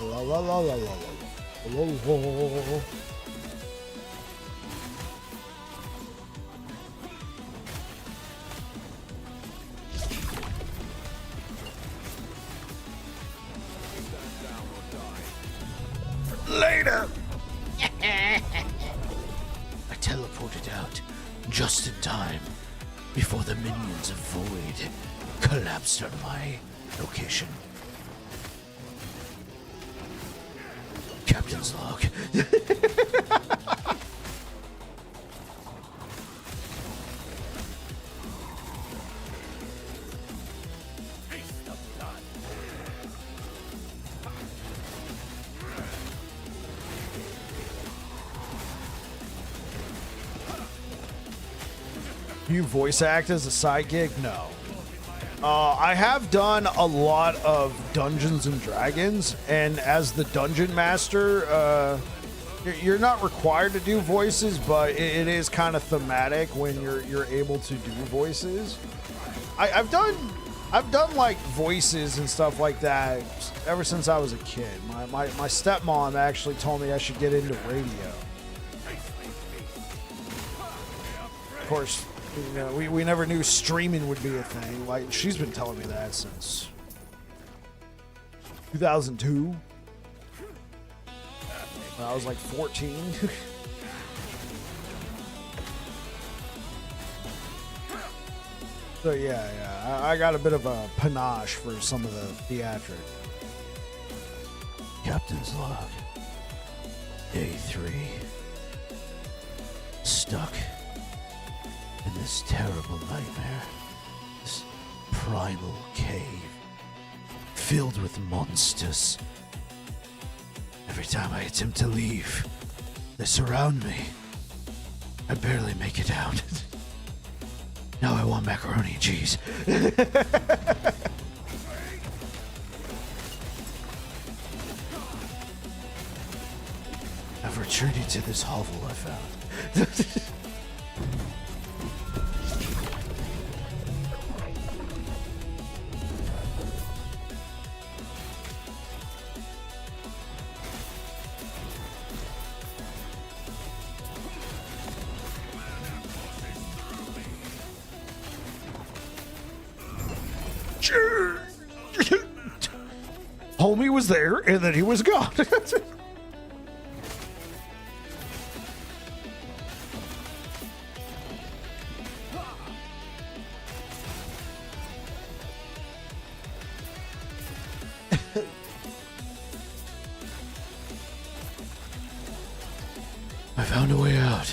La la la la la la. Later. I teleported out just in time before the minions of Void collapsed on my location. Captain's log. You voice act as a side gig? No. I have done a lot of Dungeons and Dragons, and as the dungeon master, you're not required to do voices, but it is kind of thematic when you're able to do voices. I've done like voices and stuff like that ever since I was a kid. My stepmom actually told me I should get into radio. Of course, you know, we never knew streaming would be a thing. Like, she's been telling me that since 2002. When I was like 14. So yeah, I got a bit of a panache for some of the theatric. Captain's log. Day 3. Stuck in this terrible nightmare. This primal cave filled with monsters. Every time I attempt to leave, they surround me. I barely make it out. Now I want macaroni and cheese. I've retreated to this hovel I found. Homie was there, and then he was gone. I found a way out.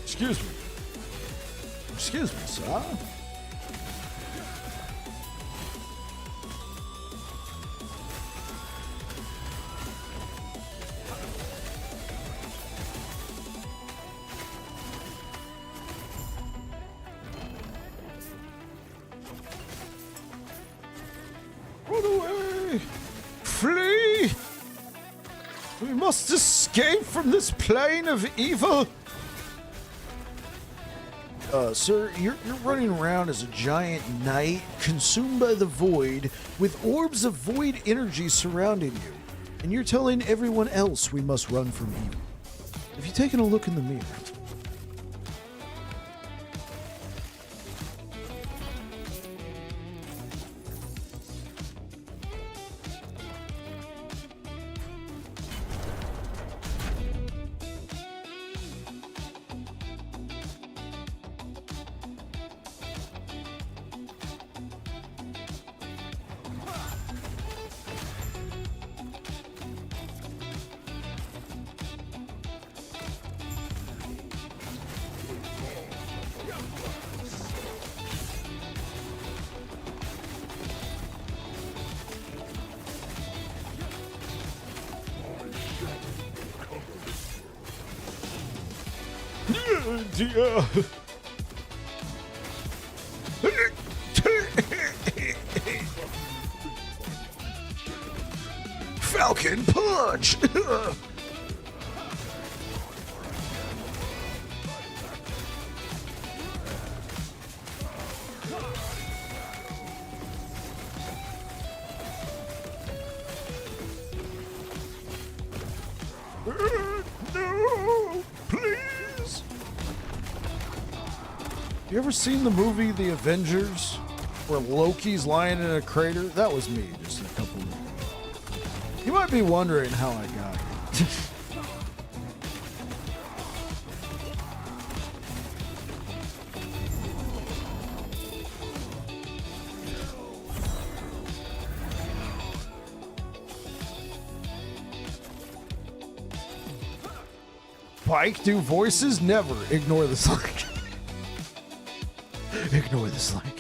Excuse me. Excuse me, sir. Run away! Flee! We must escape from this plane of evil! Sir, you're running around as a giant knight consumed by the void with orbs of void energy surrounding you. And you're telling everyone else we must run from evil. Have you taken a look in the mirror? Dear. Falcon punch. No, please. You ever seen the movie The Avengers, where Loki's lying in a crater? That was me just a couple of years ago. You might be wondering how I got here. Pike do voices? Never. Ignore this link. Ignore this link.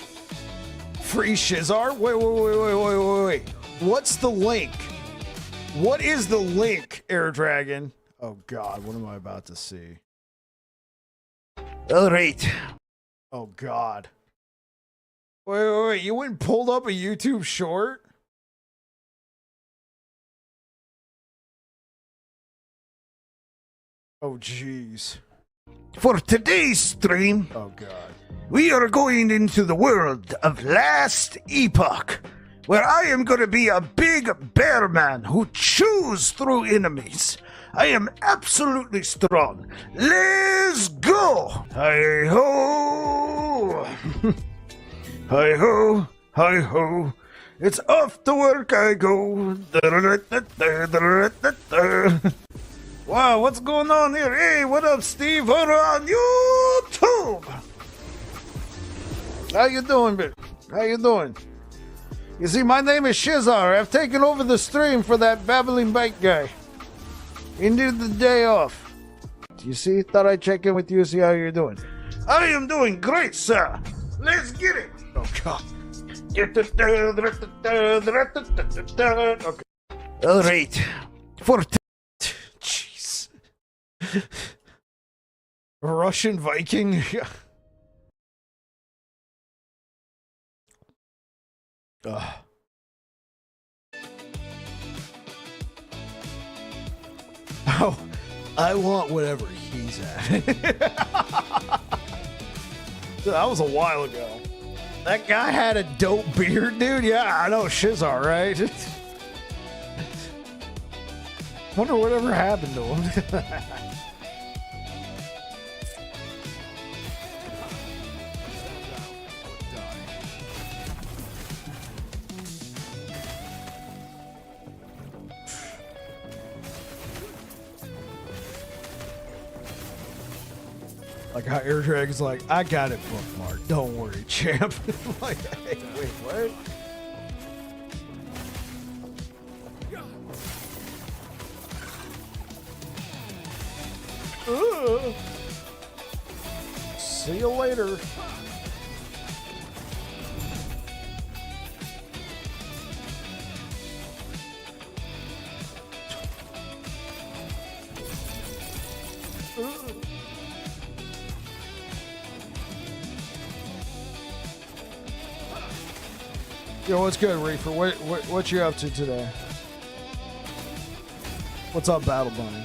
Free Shizar? Wait. What's the link? What is the link, Air Dragon? Oh God, what am I about to see? All right. Oh God. Wait. You went and pulled up a YouTube short? Oh jeez. For today's stream, Oh God. we are going into the world of Last Epoch, where I am going to be a big bear man who chews through enemies. I am absolutely strong. Let's go! Hi ho! Hi ho! Hi ho! It's off to work I go. Wow, what's going on here? Hey, what up, Steve? Over on YouTube! How you doing, bitch? How you doing? You see, my name is Shizar. I've taken over the stream for that babbling bike guy. He needed the day off. You see? Thought I'd check in with you, see how you're doing. I am doing great, sir. Let's get it. Oh God. Okay. All right. For Jeez. Russian Viking. Oh, I want whatever he's at. That was a while ago. That guy had a dope beard, dude. Yeah, I know Shizar, right? Wonder whatever happened to him. Like how Air Dragon's like, I got it bookmarked. Don't worry, champ. Like, hey, wait, what? Ugh. See you later. Yo, what's good, Reefer? What you up to today? What's up, Battle Bunny?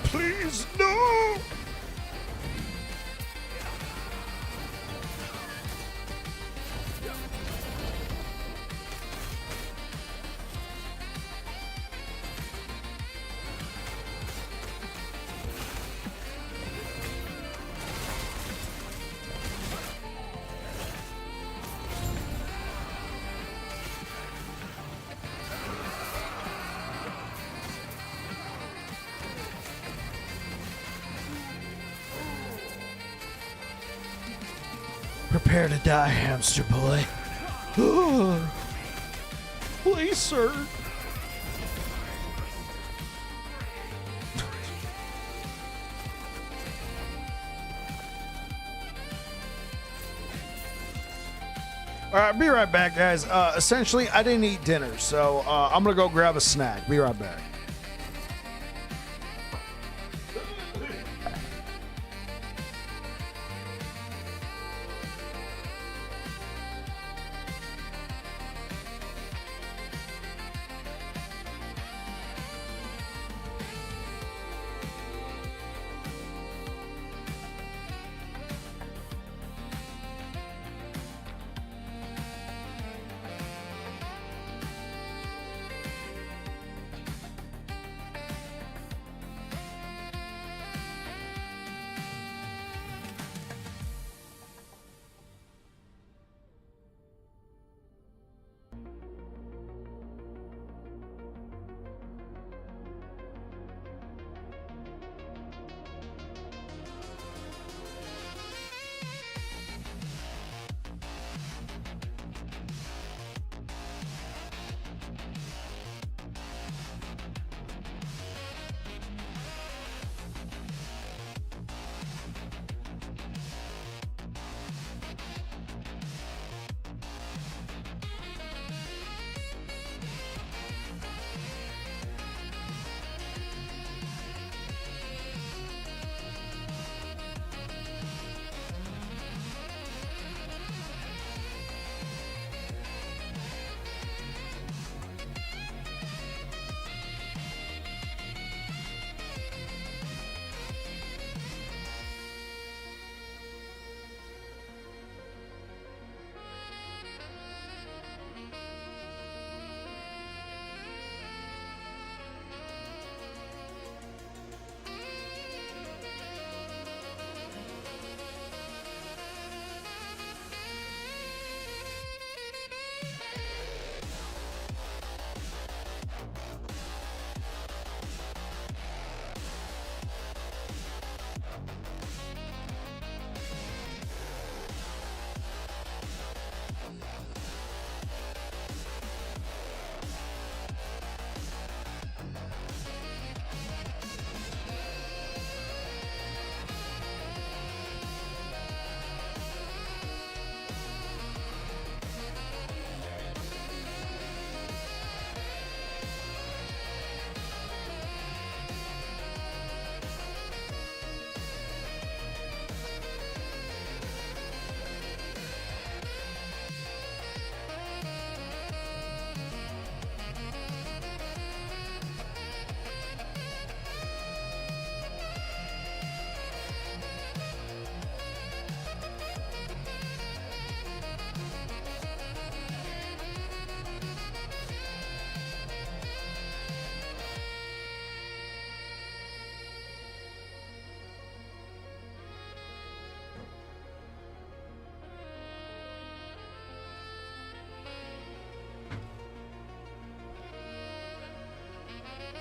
Please, no! Prepare to die, hamster boy. Please, sir. All right, be right back, guys. Essentially, I didn't eat dinner, so I'm gonna go grab a snack. Be right back.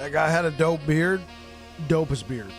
That guy had a dope beard. Dopest beard.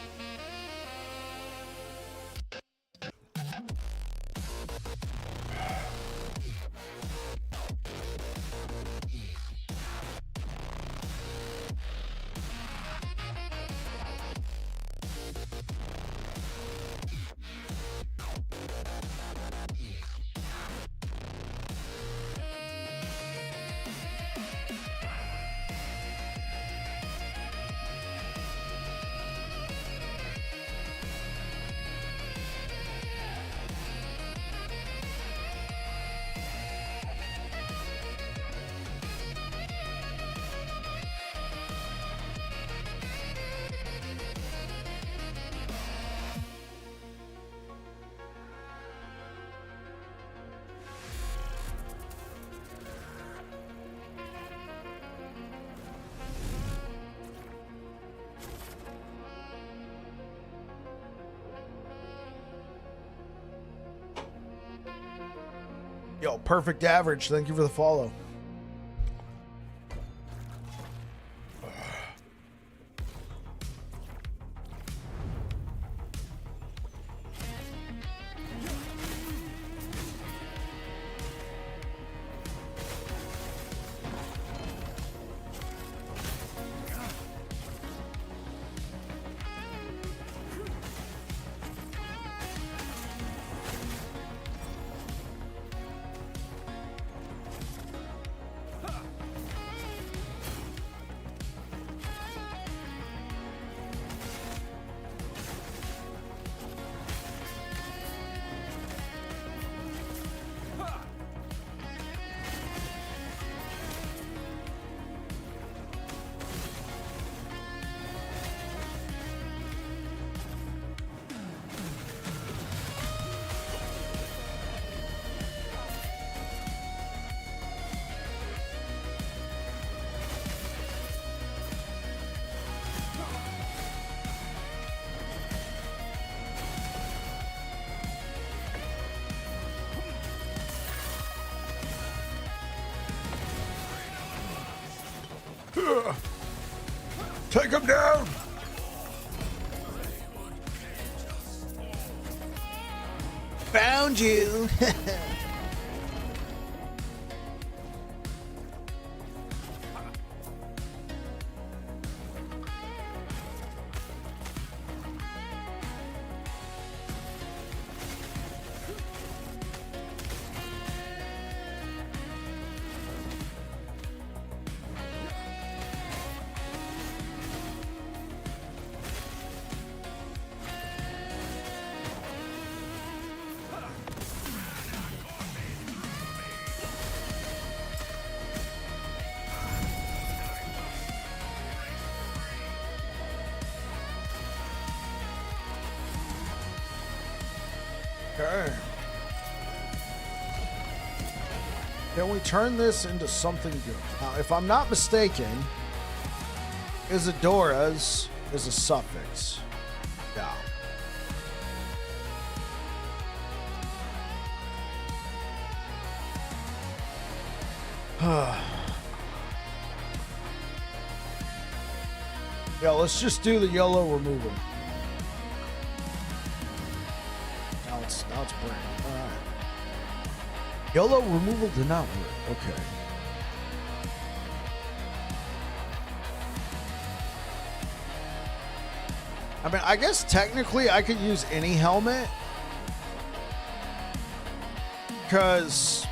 Yo, perfect average. Thank you for the follow. Take him down! Found you! Okay. Can we turn this into something good? Now, if I'm not mistaken, Isidora's is a suffix. Yeah. Yeah, let's just do the yellow removal. Now it's brand. Alright. Yellow removal did not work. Okay. I mean, I guess technically I could use any helmet. Because,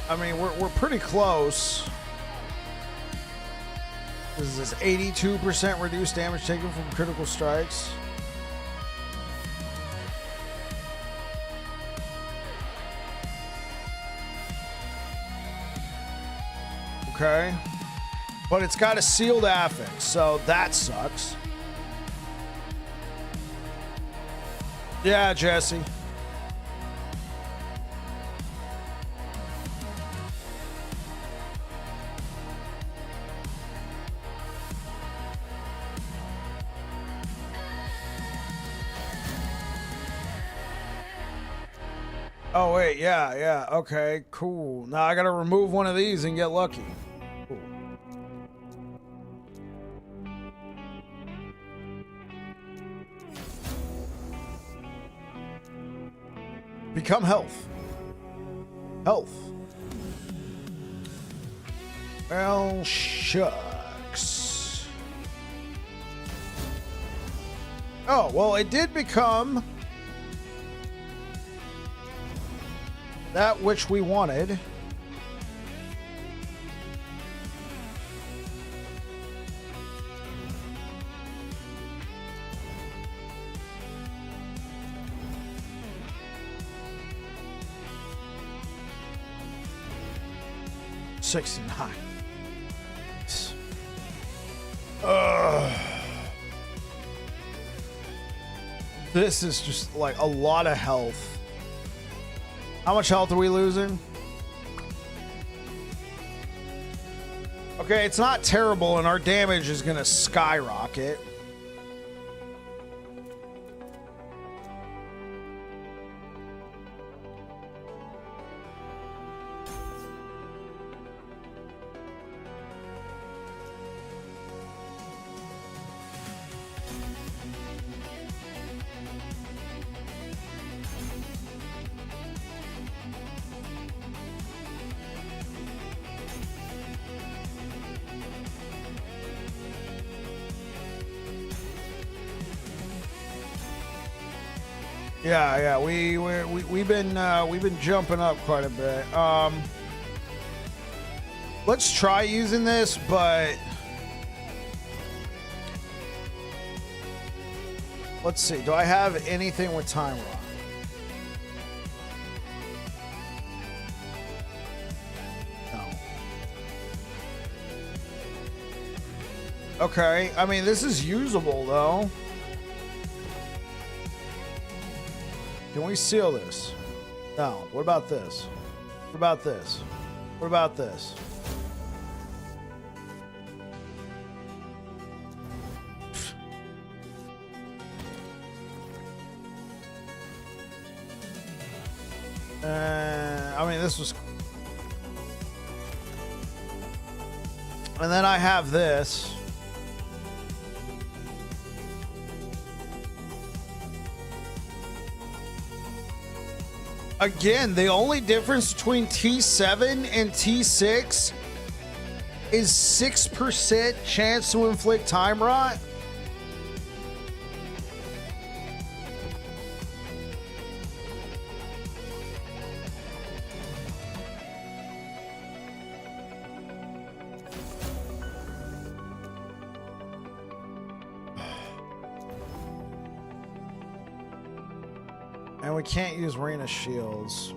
I mean, we're pretty close. This is 82% reduced damage taken from critical strikes. Okay. But it's got a sealed affix, so that sucks. Yeah, Jesse. Oh, wait, yeah, okay, cool. Now I gotta remove one of these and get lucky. Cool. Become health. Health. Well, shucks. Oh, well, it did become that which we wanted. $69. This is just like a lot of health. How much health are we losing? Okay, it's not terrible, and our damage is gonna skyrocket. Yeah, we've been jumping up quite a bit. Let's try using this, but let's see. Do I have anything with Time Rock? No. Okay, I mean, this is usable though. Can we seal this? No. What about this? What about this? What about this? I mean, this was... And then I have this. Again, the only difference between T7 and T6 is 6% chance to inflict time rot. And we can't use Rena shields.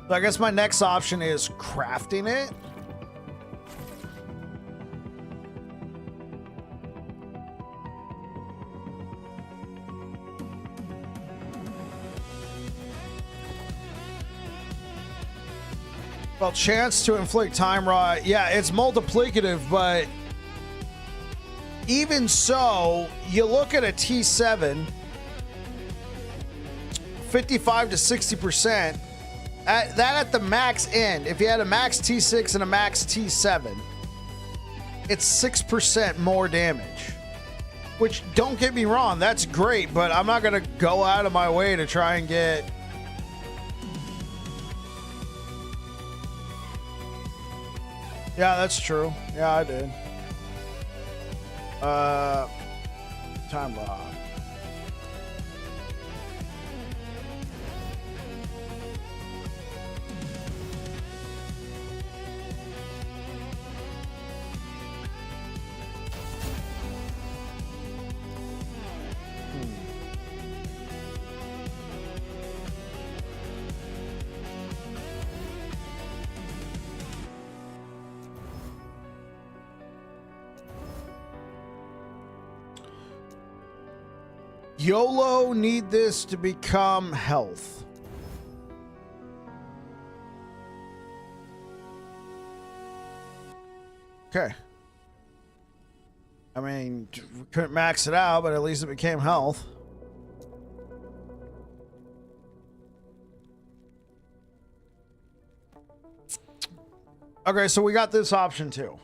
So I guess my next option is crafting it. Well, chance to inflict time rot. Yeah, it's multiplicative, but even so, you look at a T7, 55 to 60%. At the max end, if you had a max T6 and a max T7, it's 6% more damage. Which, don't get me wrong, that's great, but I'm not going to go out of my way to try and get... Yeah, that's true. Yeah, I did. Time lock. YOLO need this to become health. Okay. I mean, we couldn't max it out, but at least it became health. Okay, so we got this option too.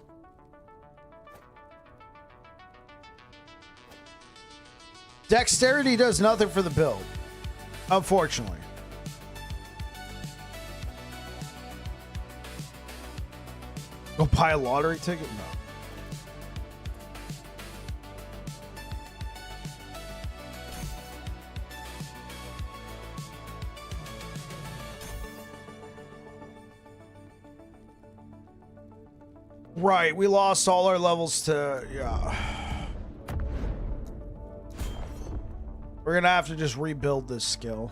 Dexterity does nothing for the build, unfortunately. Go buy a lottery ticket? No. Right, we lost all our levels to, yeah. We're gonna have to just rebuild this skill.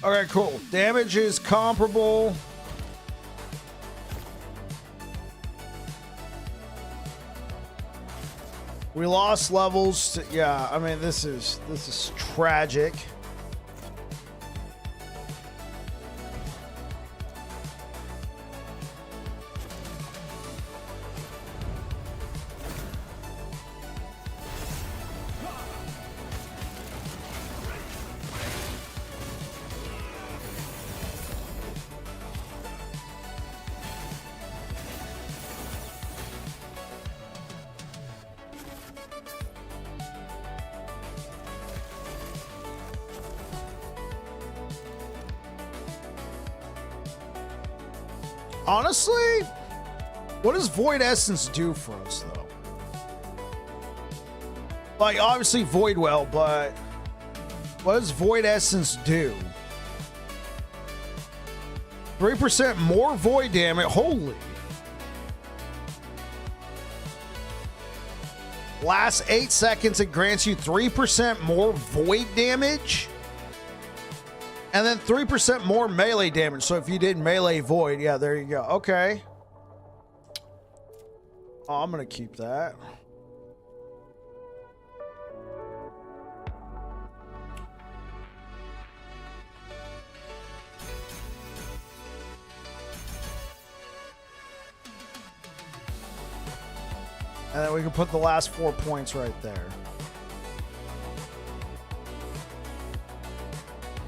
Okay, cool. Damage is comparable. We lost levels to, yeah, I mean this is tragic. Honestly, what does Void Essence do for us, though? Like, obviously Void well, but what does Void Essence do? 3% more Void damage. Holy. Last 8 seconds, it grants you 3% more Void damage. And then 3% more melee damage. So if you did melee Void, yeah, there you go. Okay. Oh, I'm going to keep that. And then we can put the last 4 points right there.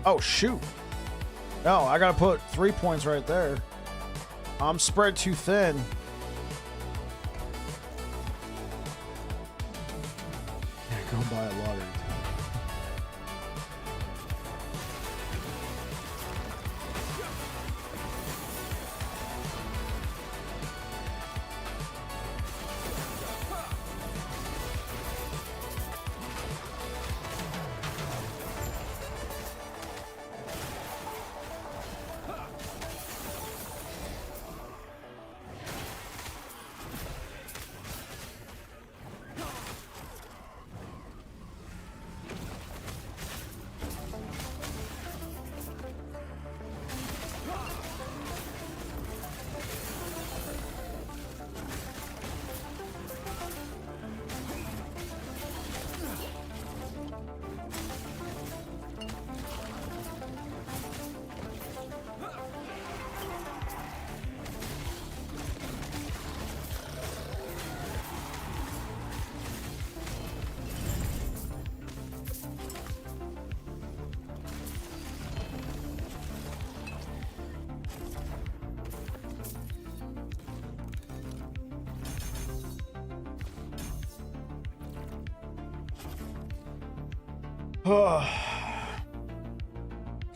Oh, shoot. No, I gotta put 3 points right there. I'm spread too thin. Yeah, go buy a lottery.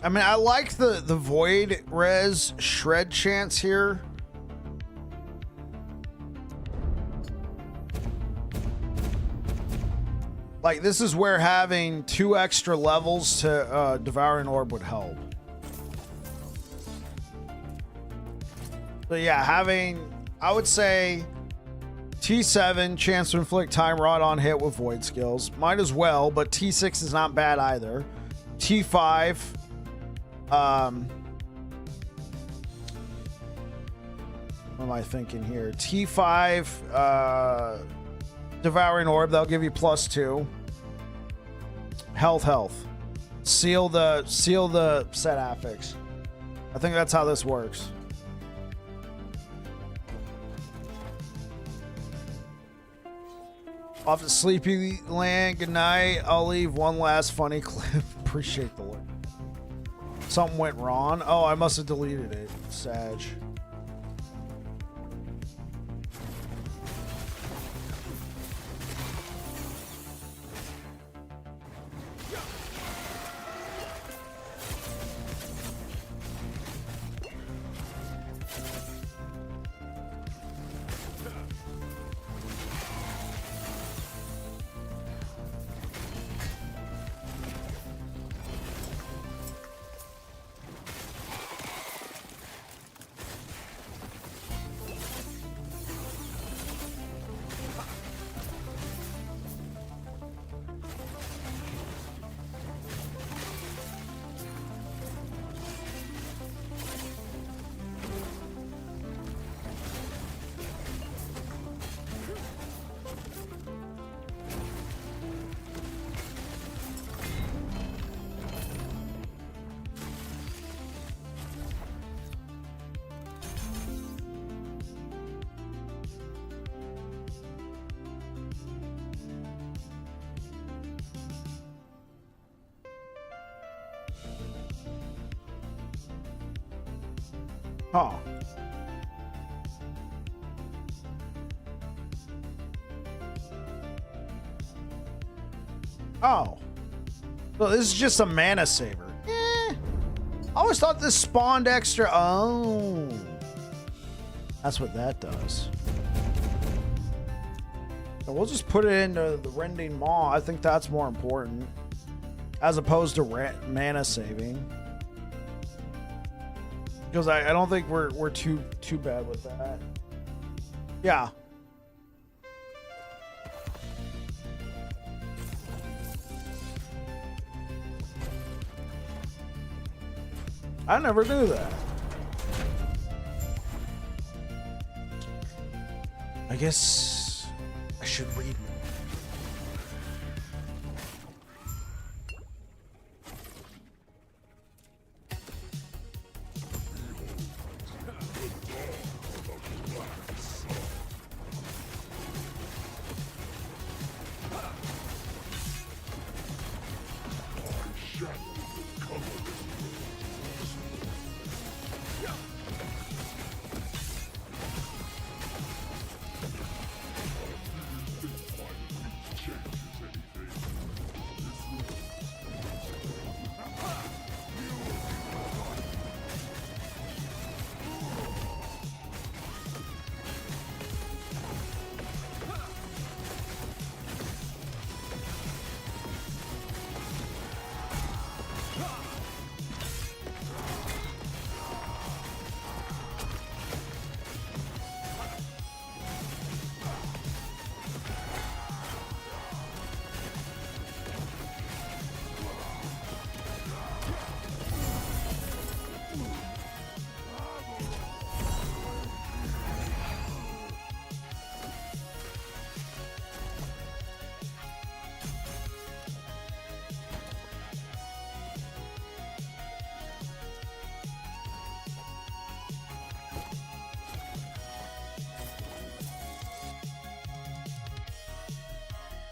I mean, I like the Void Res Shred chance here. Like, this is where having 2 extra levels to Devouring Orb would help. So yeah, having, I would say, T7, chance to inflict Time Rod on hit with Void skills. Might as well, but T6 is not bad either. T5, what am I thinking here? T5, Devouring Orb, that'll give you +2. Health. Seal the set affix. I think that's how this works. Off to Sleepy Land. Good night. I'll leave one last funny clip. Appreciate the link. Something went wrong. Oh, I must have deleted it. Sag. Oh. Oh. So this is just a mana saver. I always thought this spawned extra. Oh. That's what that does. So we'll just put it into the Rending Maw. I think that's more important. As opposed to mana saving. Because I don't think we're too bad with that. Yeah. I never knew that. I guess I should read more.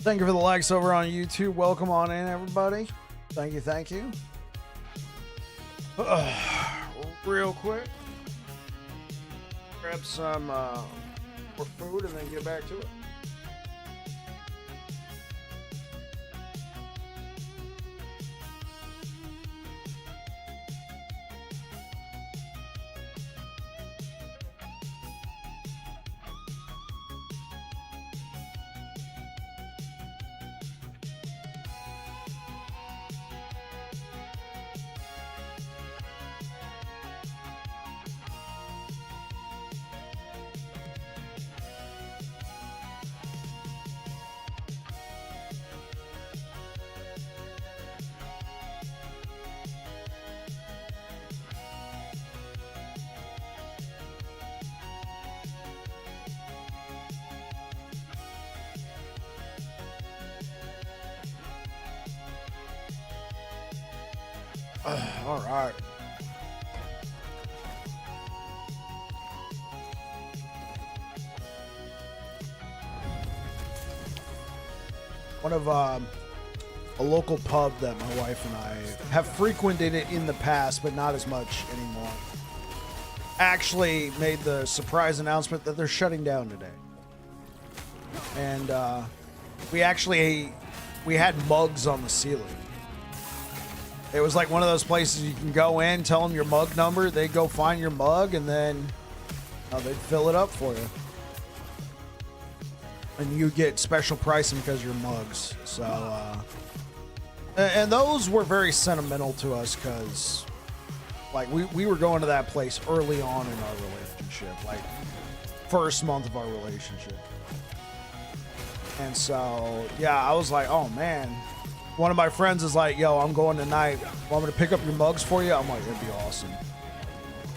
Thank you for the likes over on YouTube. Welcome on in, everybody. Thank you, thank you. Real quick. Grab some more food and then get back to it. All right. one of a local pub that my wife and I have frequented it in the past, but not as much anymore. Actually made the surprise announcement that they're shutting down today. And we had mugs on the ceiling. It was like one of those places you can go in, tell them your mug number, they go find your mug, and then they'd fill it up for you. And you get special pricing because you're mugs. So, and those were very sentimental to us because, like, we were going to that place early on in our relationship, like, first month of our relationship. And so, yeah, I was like, oh, man. One of my friends is like, yo, I'm going tonight. Want me to pick up your mugs for you? I'm like, it'd be awesome.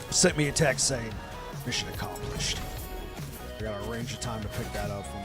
Sent me a text saying, mission accomplished. I gotta arrange a time to pick that up from.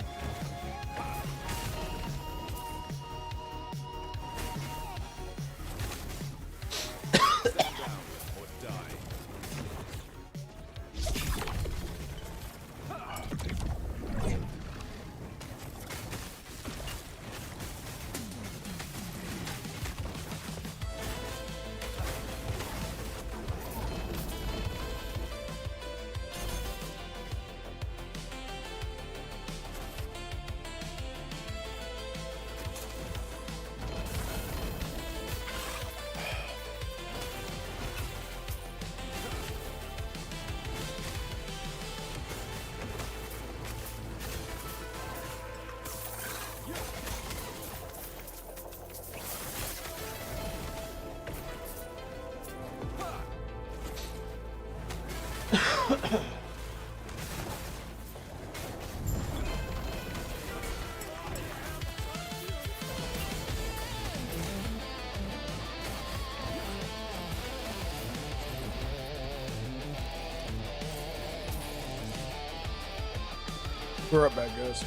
We're up, bad guys.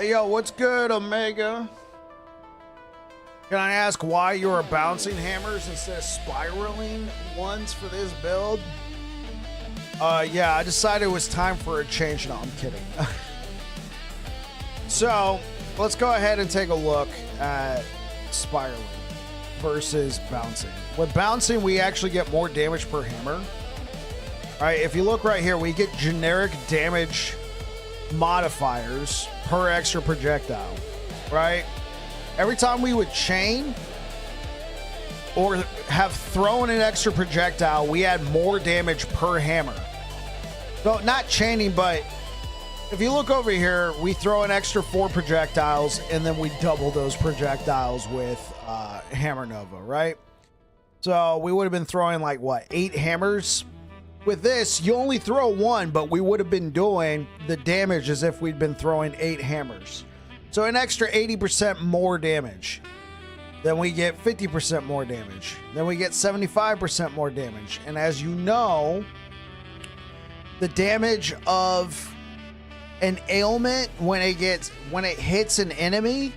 Hey, yo, what's good, Omega? Can I ask why you are bouncing hammers instead of spiraling ones for this build? Yeah, I decided it was time for a change. No, I'm kidding. So, let's go ahead and take a look at spiraling versus bouncing. With bouncing, we actually get more damage per hammer. All right, if you look right here, we get generic damage modifiers per extra projectile, right? Every time we would chain or have thrown an extra projectile, we add more damage per hammer. No, not chaining, but if you look over here, we throw an extra 4 projectiles and then we double those projectiles with Hammer Nova, right? So we would have been throwing like what, 8 hammers? With this, you only throw 1, but we would have been doing the damage as if we'd been throwing 8 hammers. So an extra 80% more damage. Then we get 50% more damage. Then we get 75% more damage. And as you know, the damage of an ailment when it hits an enemy,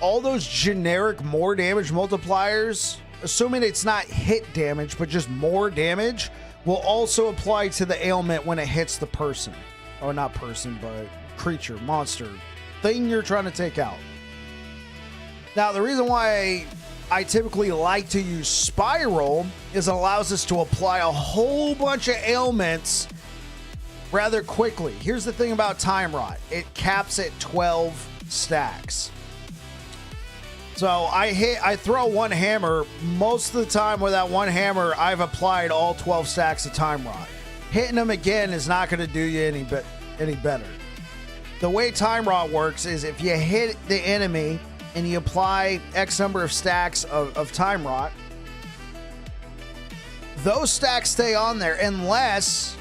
all those generic more damage multipliers, assuming it's not hit damage, but just more damage, will also apply to the ailment when it hits the person. Or not person, but creature, monster, thing you're trying to take out. Now, the reason why I typically like to use Spiral is it allows us to apply a whole bunch of ailments rather quickly. Here's the thing about Time Rot. It caps at 12 stacks. So I throw one hammer. Most of the time with that one hammer, I've applied all 12 stacks of Time Rot. Hitting them again is not going to do you any better. The way Time Rot works is if you hit the enemy and you apply X number of stacks of Time Rot, those stacks stay on there unless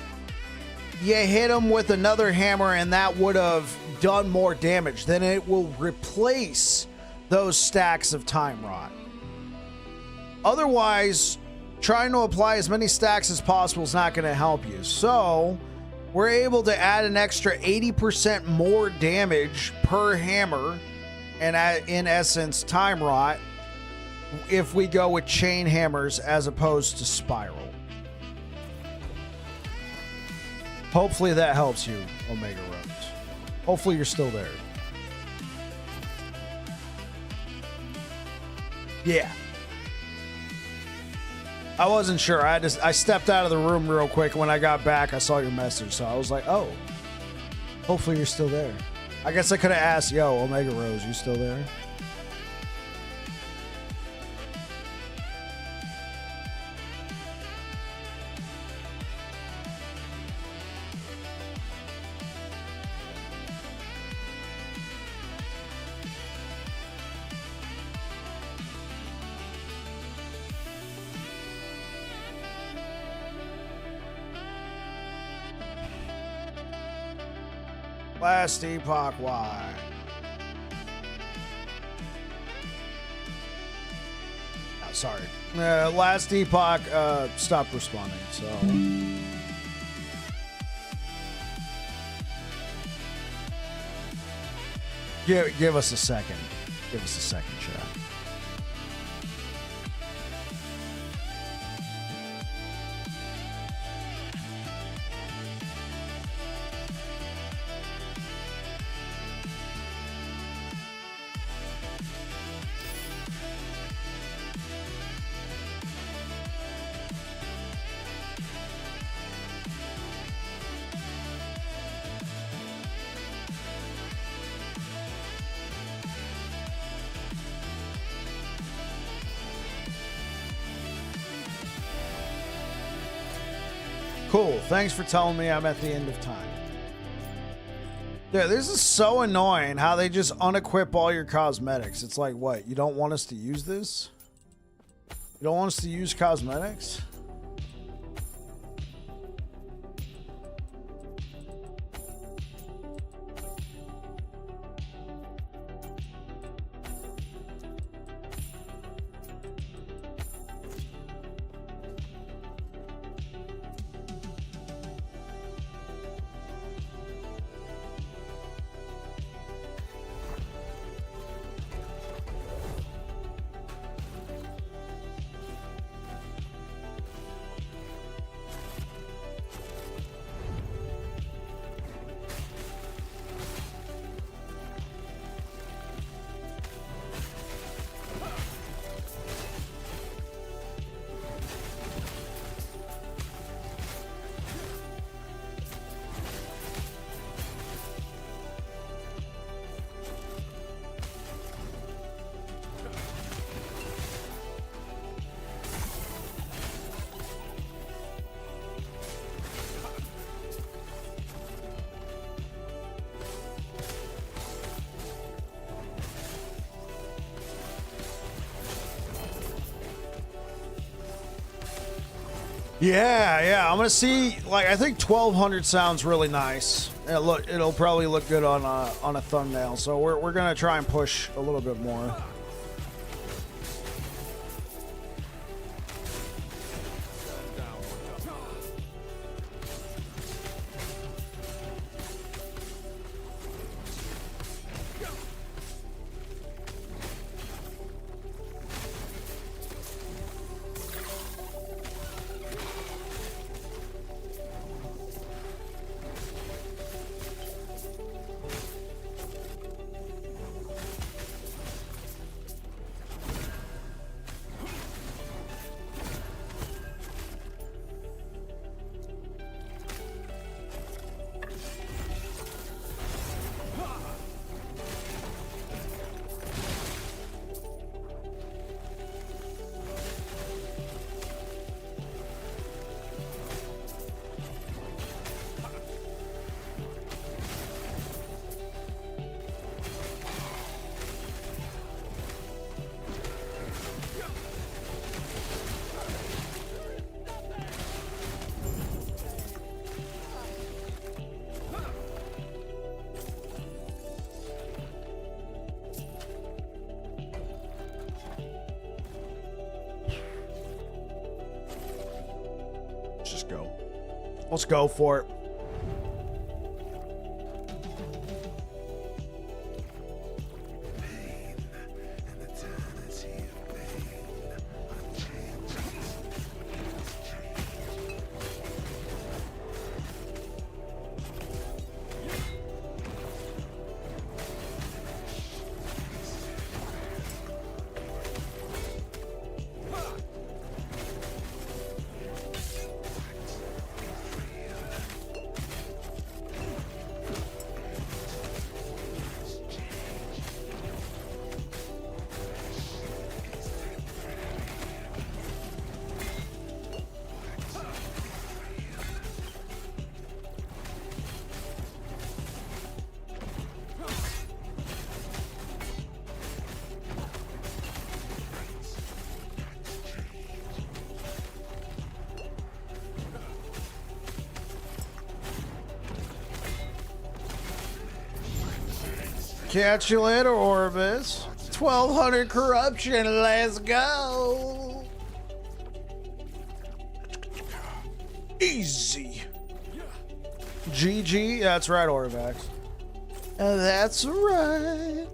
you hit them with another hammer and that would have done more damage. Then it will replace those stacks of Time Rot. Otherwise, trying to apply as many stacks as possible is not going to help you. So we're able to add an extra 80% more damage per hammer, and in essence, Time Rot, if we go with chain hammers as opposed to spiral. Hopefully that helps you, Omega Rose. Hopefully you're still there. Yeah. I wasn't sure. I stepped out of the room real quick. When I got back, I saw your message, so I was like, oh, hopefully you're still there. I guess I could have asked, yo, Omega Rose, you still there? Last Epoch, why? Oh, sorry. Last Epoch stopped responding, so. Give us a second. Give us a second, chat. Cool. Thanks for telling me I'm at the end of time. Yeah, this is so annoying how they just unequip all your cosmetics. It's like, what? You don't want us to use this? You don't want us to use cosmetics? Yeah, I'm gonna see. Like, I think 1200 sounds really nice. It'll probably look good on a thumbnail. So we're gonna try and push a little bit more. go. Let's go for it. Catch you later, Orbis. 1200 corruption. Let's go. Easy. GG. That's right, Orvax. That's right.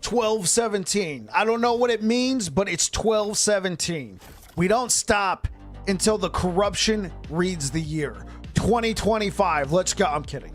1217. I don't know what it means, but it's 1217. We don't stop until the corruption reads the year. 2025. Let's go. I'm kidding.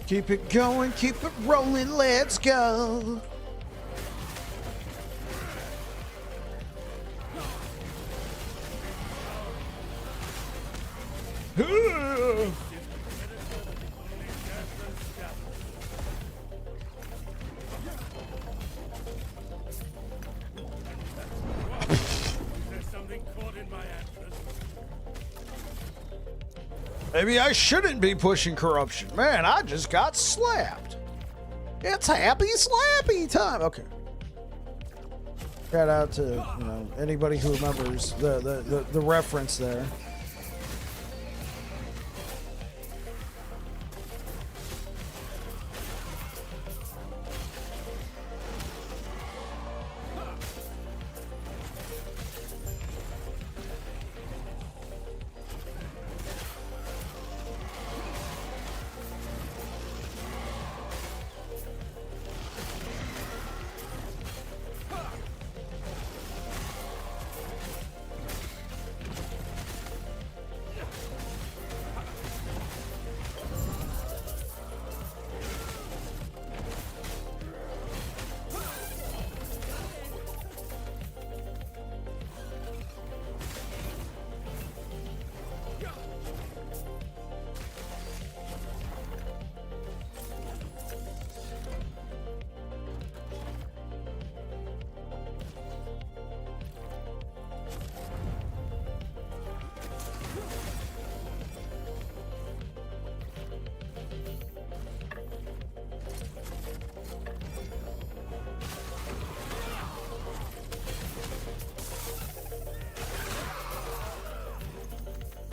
Keep it going, keep it rolling, let's go. Maybe I shouldn't be pushing corruption. Man, I just got slapped. It's happy slappy time. Okay. Shout out to anybody who remembers the reference there.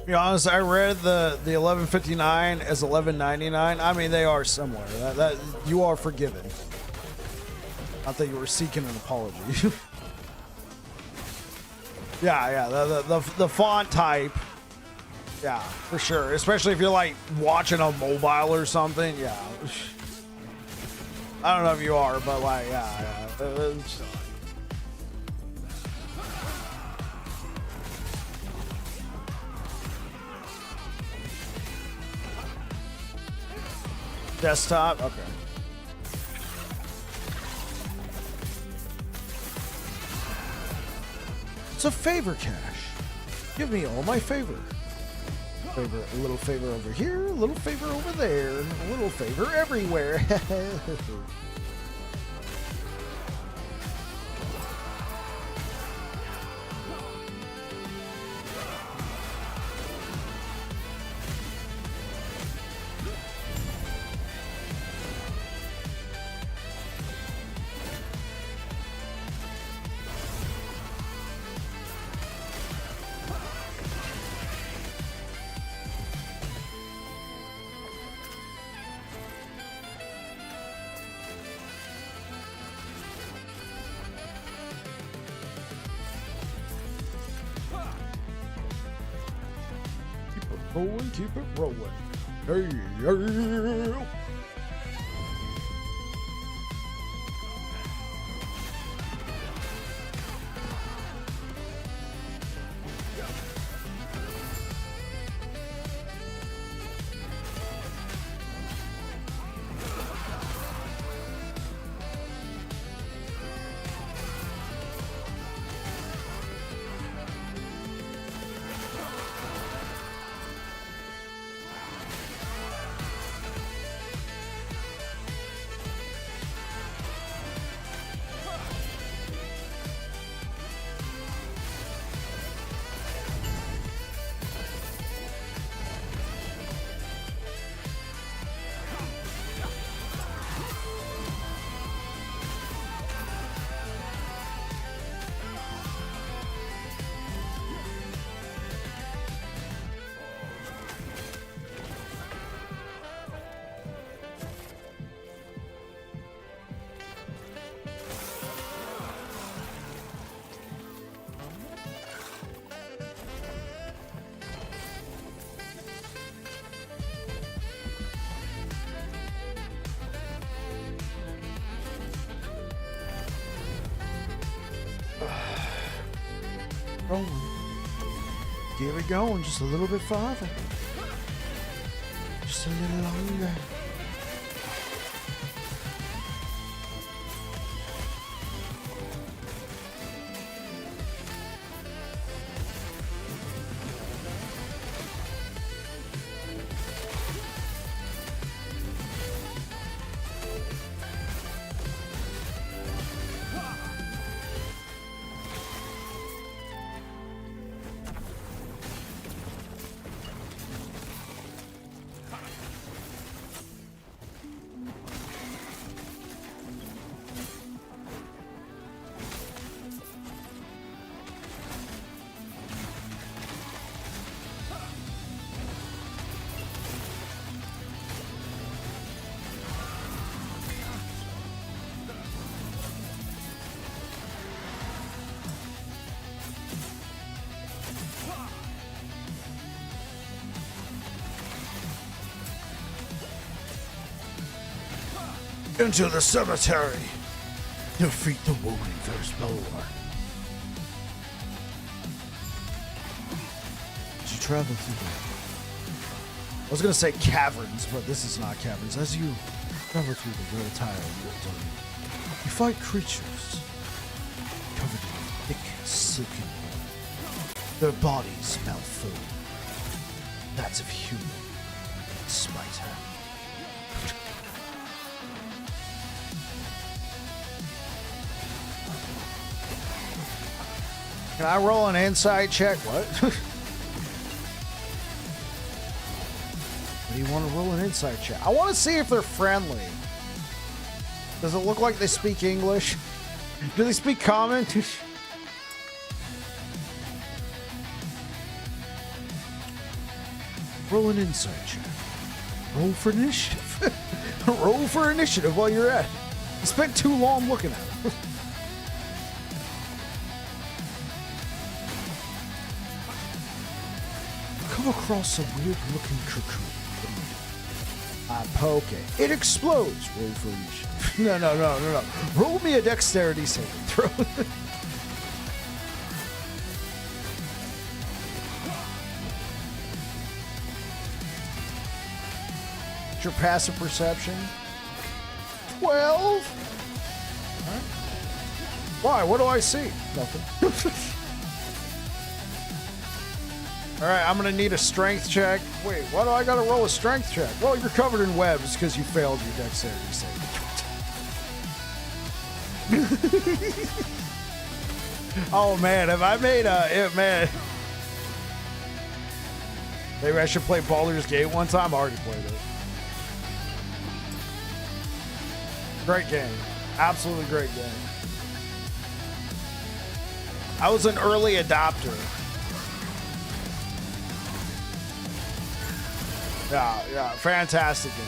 be honest, I read the 1159 as 1199. I mean, they are similar. That you are forgiven. Not that you were seeking an apology. yeah. The font type. Yeah, for sure. Especially if you're like watching a mobile or something. Yeah. I don't know if you are, but like, yeah. Desktop? Okay. It's a favor cache. Give me all my favor. Favor, a little favor over here, a little favor over there, a little favor everywhere. Rolling, keep it rolling. Hey, yeah. Rolling. Keep it going just a little bit farther. Just a little longer. Into the cemetery. Defeat the wounded firstborn. As you travel through the... I was gonna say caverns, but this is not caverns. As you travel through the volatile water, you fight creatures covered in thick, silken wool. Their bodies malformed. That's of human, despite her. Can I roll an insight check? What? What do you want to roll an insight check? I want to see if they're friendly. Does it look like they speak English? Do they speak common? Roll an insight check. Roll for initiative. Roll for initiative while you're at it. You spent too long looking at it. Come across a weird-looking cocoon. I poke it. It explodes. Roll for initiative. No. Roll me a dexterity saving throw. Your passive perception. 12. Why? What do I see? Nothing. All right, I'm gonna need a strength check. Wait, why do I gotta roll a strength check? Well, you're covered in webs because you failed your dexterity save. Oh man, have I made man? Maybe I should play Baldur's Gate one time. I already played it. Great game, absolutely great game. I was an early adopter. Yeah, fantastic game.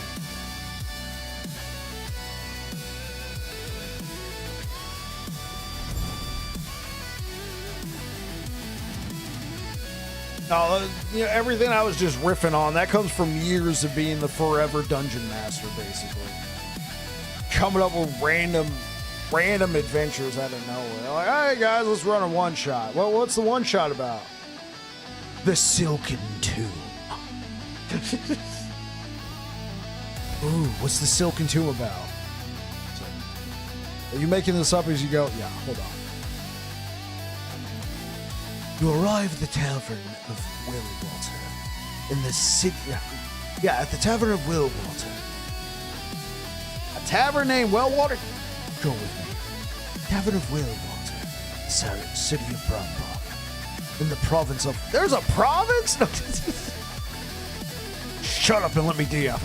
No, you know, everything I was just riffing on, that comes from years of being the forever dungeon master, basically. Coming up with random adventures out of nowhere. Like, hey guys, let's run a one-shot. Well, what's the one-shot about? The Silken Tomb. Ooh, what's the Silken Tomb about? Are you making this up as you go? Yeah, hold on. You arrive at the Tavern of Willwater in the city. Yeah, at the Tavern of Willwater. A tavern named Wellwater? Go with me. Tavern of Willwater, city of Brambach, in the province of. There's a province? No. Shut up and let me DM.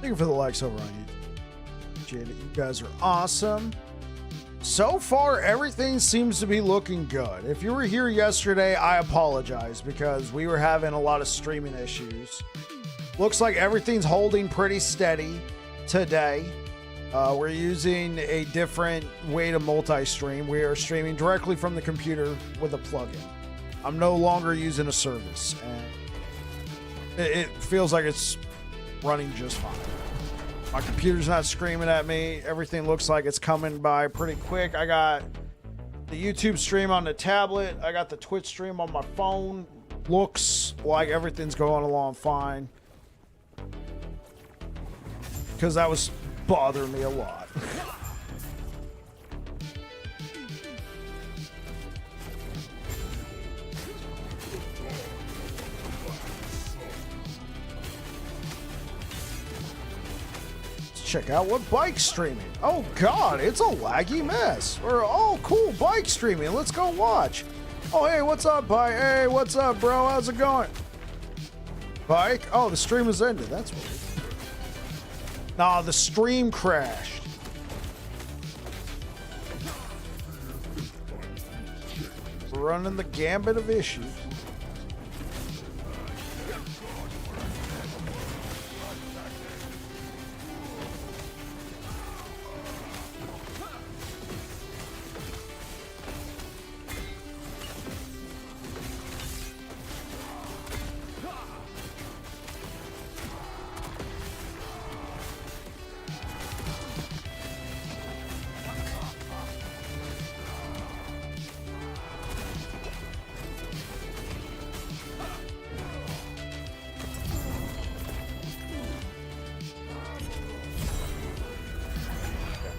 Thank you for the likes over on YouTube. Appreciate it. You guys are awesome. So far, everything seems to be looking good. If you were here yesterday, I apologize because we were having a lot of streaming issues. Looks like everything's holding pretty steady today. We're using a different way to multi-stream. We are streaming directly from the computer with a plugin. I'm no longer using a service, and it feels like it's running just fine. My computer's not screaming at me. Everything looks like it's coming by pretty quick. I got the YouTube stream on the tablet. I got the Twitch stream on my phone. Looks like everything's going along fine. Because that was bothering me a lot. Check out what bike's streaming. Oh god, it's a laggy mess. Or oh cool, bike streaming. Let's go watch. Oh hey, what's up, bike? Hey, what's up, bro? How's it going? Bike? Oh, the stream has ended. That's weird. Nah, the stream crashed. Running the gambit of issues.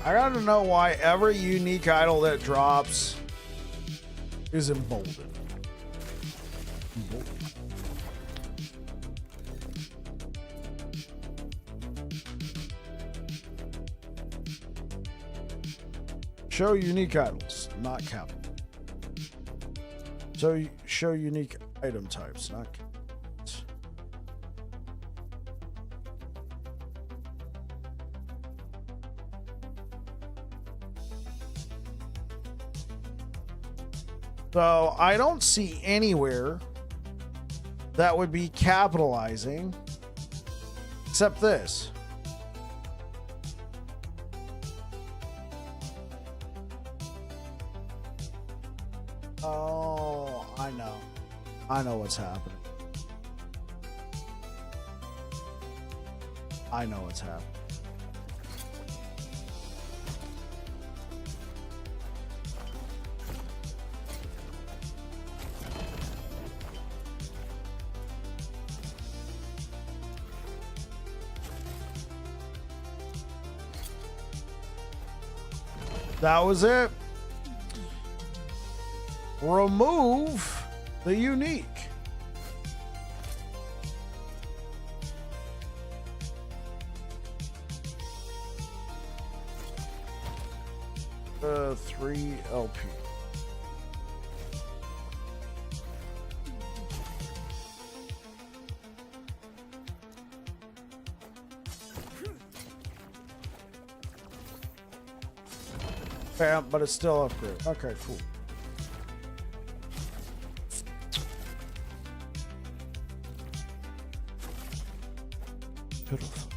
I gotta know why every unique idol that drops is emboldened. Show unique idols, not capital. So show unique item types, not capitals. So I don't see anywhere that would be capitalizing except this. Oh, I know. I know what's happening. I know what's happening. That was it. Remove the unique. The 3 LP. Bam, but it's still upgrade. Okay, cool. Pitiful.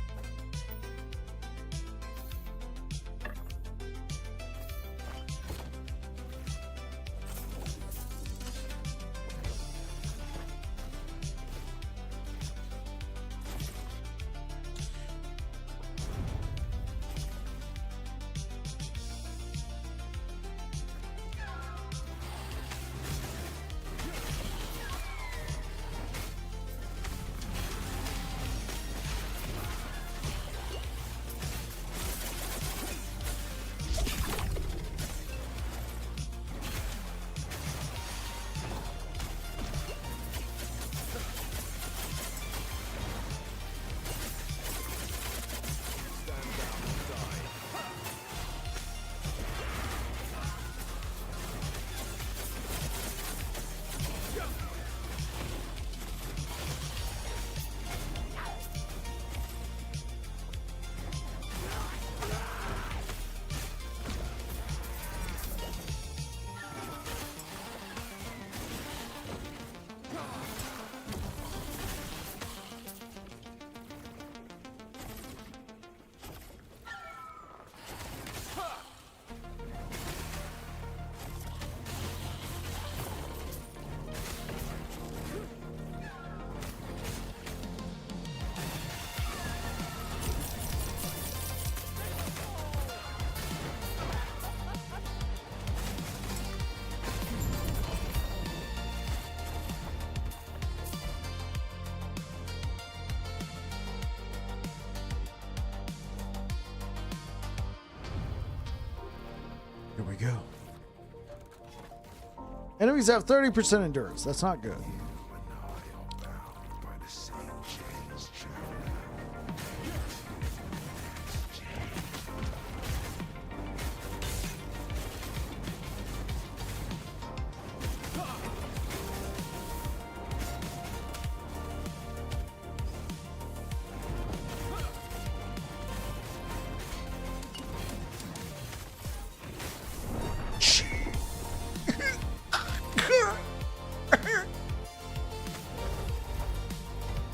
we go. Enemies have 30% endurance. That's not good.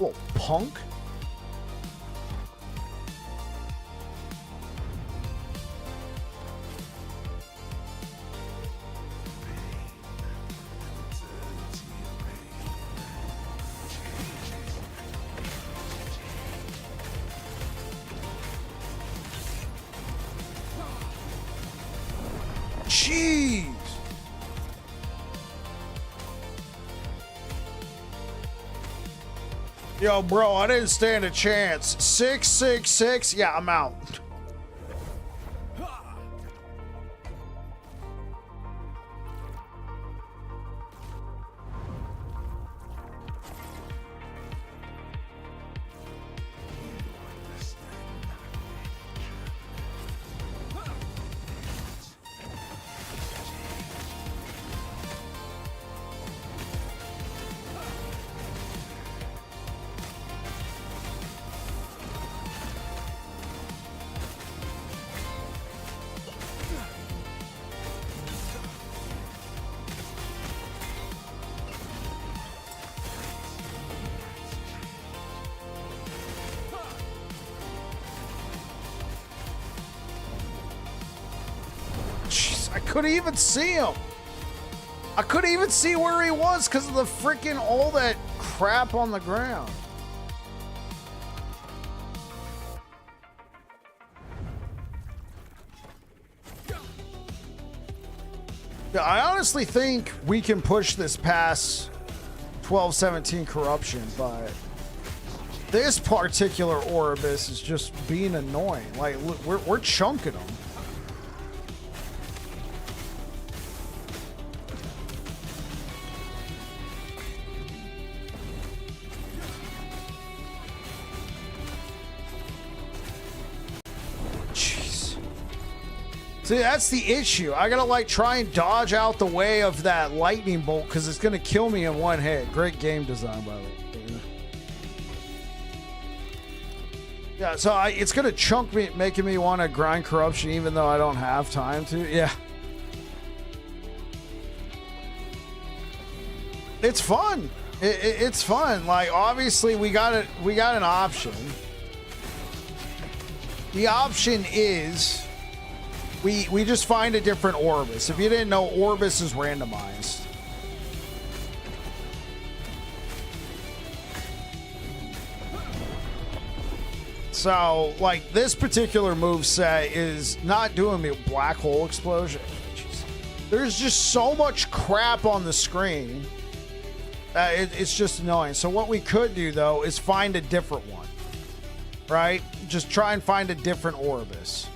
Little punk. Jeez. Yo, bro, I didn't stand a chance. 666. Yeah, I'm out. I couldn't even see him. I couldn't even see where he was because of the freaking all that crap on the ground. Yeah, I honestly think we can push this past 1217 corruption, but this particular Orbis is just being annoying. Like, look, we're chunking them. See, that's the issue. I gotta like try and dodge out the way of that lightning bolt because it's gonna kill me in one hit. Great game design, by the way. Yeah, so it's gonna chunk me, making me want to grind corruption even though I don't have time to. Yeah. It's fun. It's fun. Like, obviously we got an option. The option is we just find a different Orbis. If you didn't know, Orbis is randomized. So, like, this particular moveset is not doing me black hole explosion. Jeez. There's just so much crap on the screen. It's just annoying. So what we could do, though, is find a different one. Right? Just try and find a different Orbis.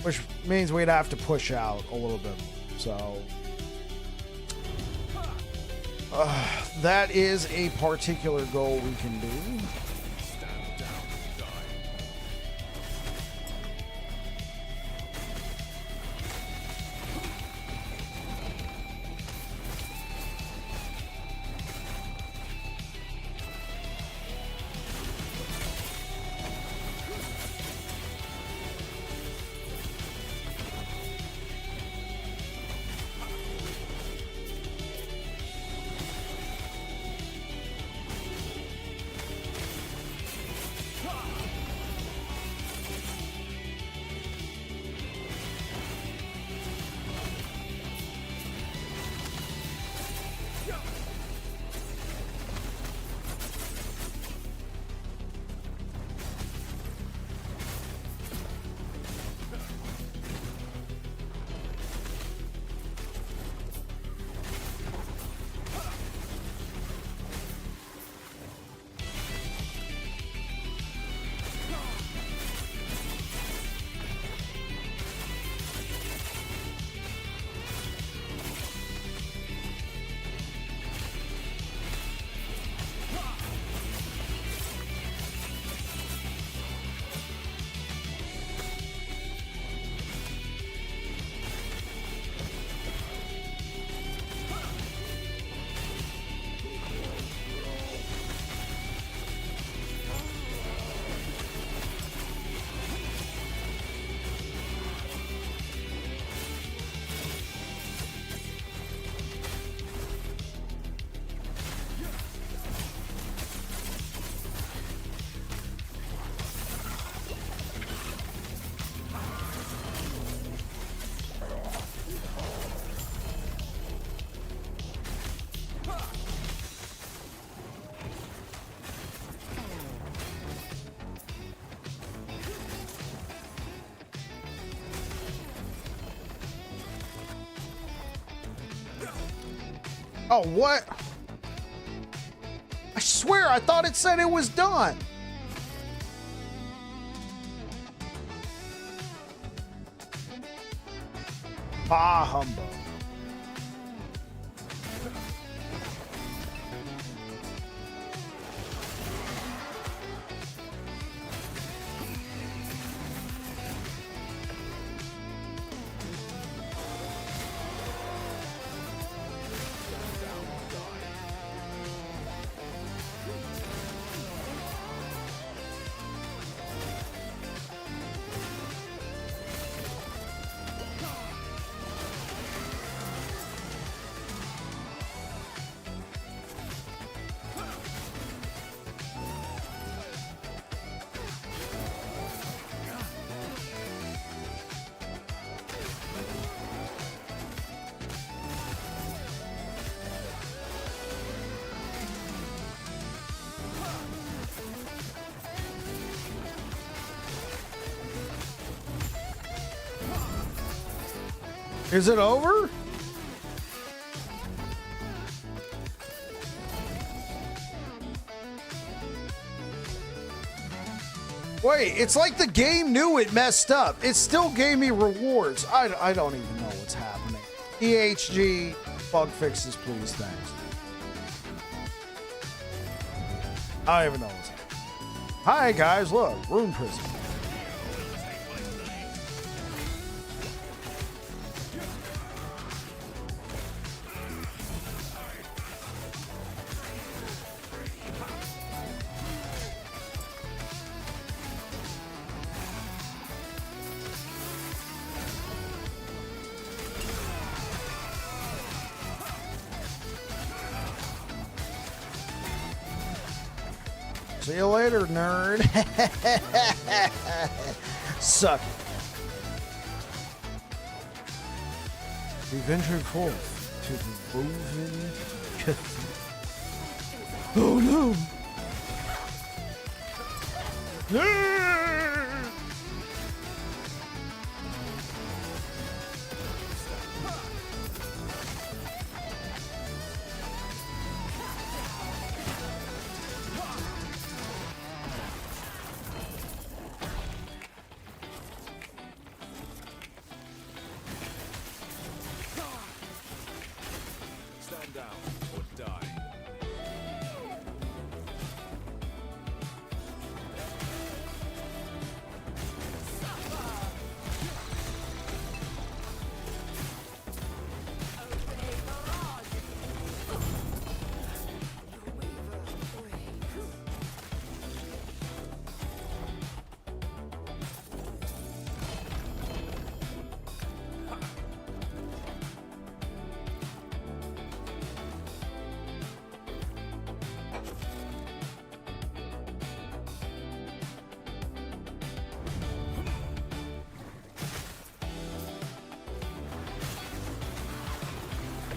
Which means we'd have to push out a little bit more. So that is a particular goal we can do. Oh, what? I swear, I thought it said it was done. Ah, humbug. Is it over? Wait, it's like the game knew it messed up. It still gave me rewards. I don't even know what's happening. EHG, bug fixes, please, thanks. I don't even know what's happening. Hi, guys, look, Rune Prison. See you later, nerd. Suck it. We ventured forth to the woven cathedral. Oh no! Stand down or die.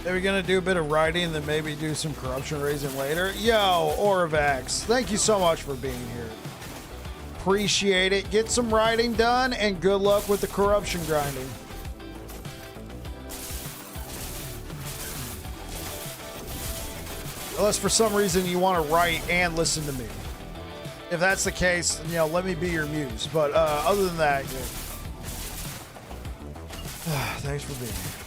Are we gonna do a bit of writing and then maybe do some corruption raising later? Yo, Oravax, thank you so much for being here. Appreciate it. Get some writing done and good luck with the corruption grinding. Unless for some reason you want to write and listen to me. If that's the case, you know, let me be your muse. But other than that, yeah. Thanks for being here.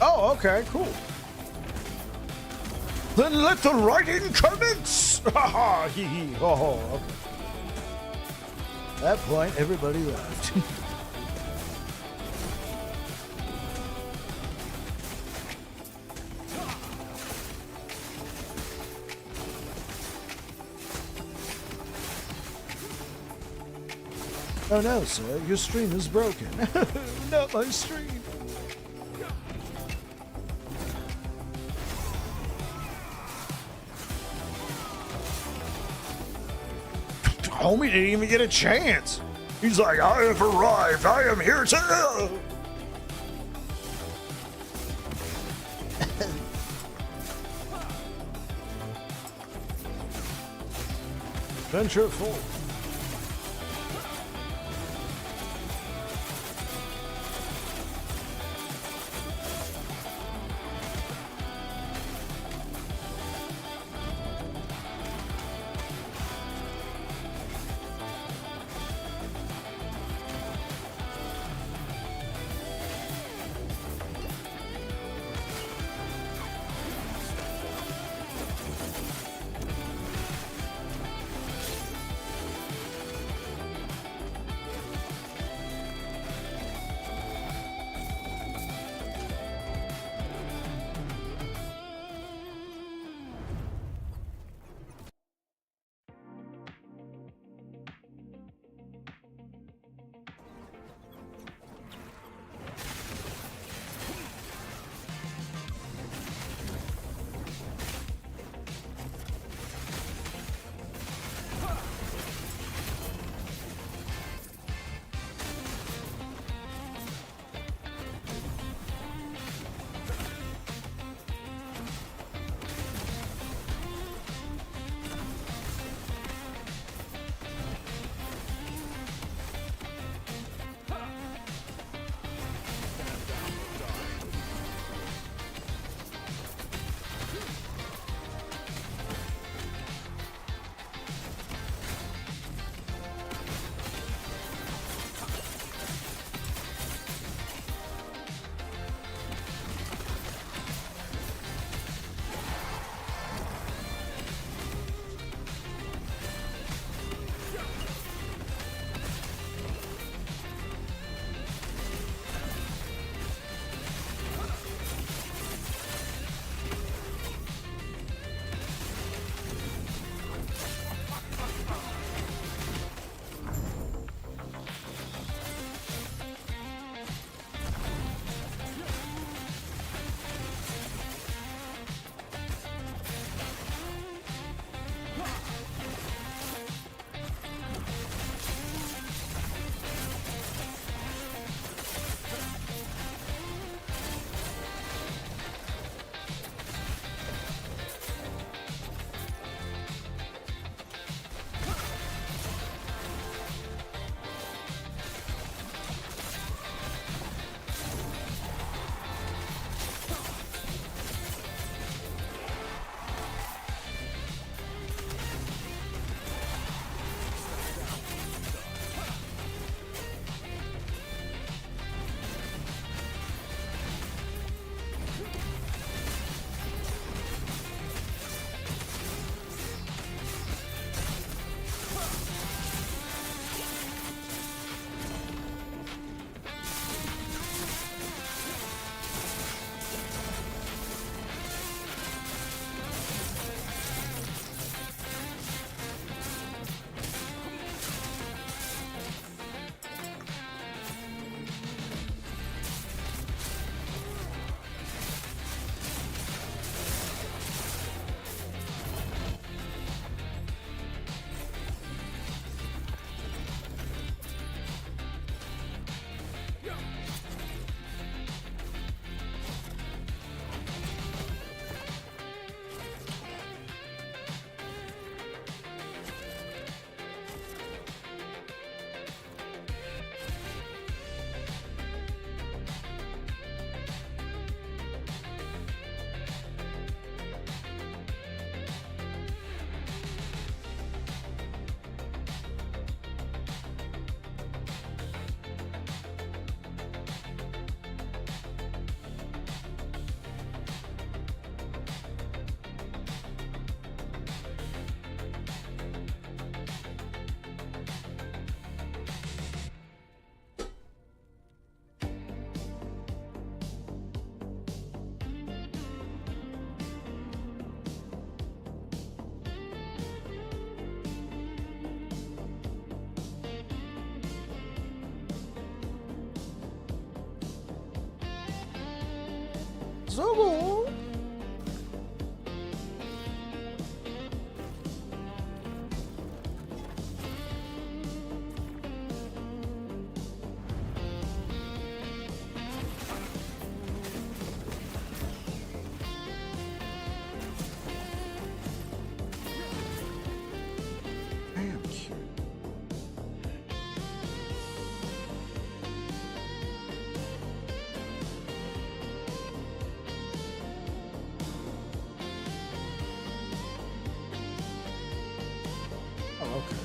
Oh, okay, cool. Then let the writing commence! Ha ha, hee hee, ho ho. Okay. At that point, everybody left. Oh no, sir, your stream is broken. Not my stream. Homie didn't even get a chance. He's like, I have arrived. I am here to. Venture full. so cool. Damn cute. Oh, okay.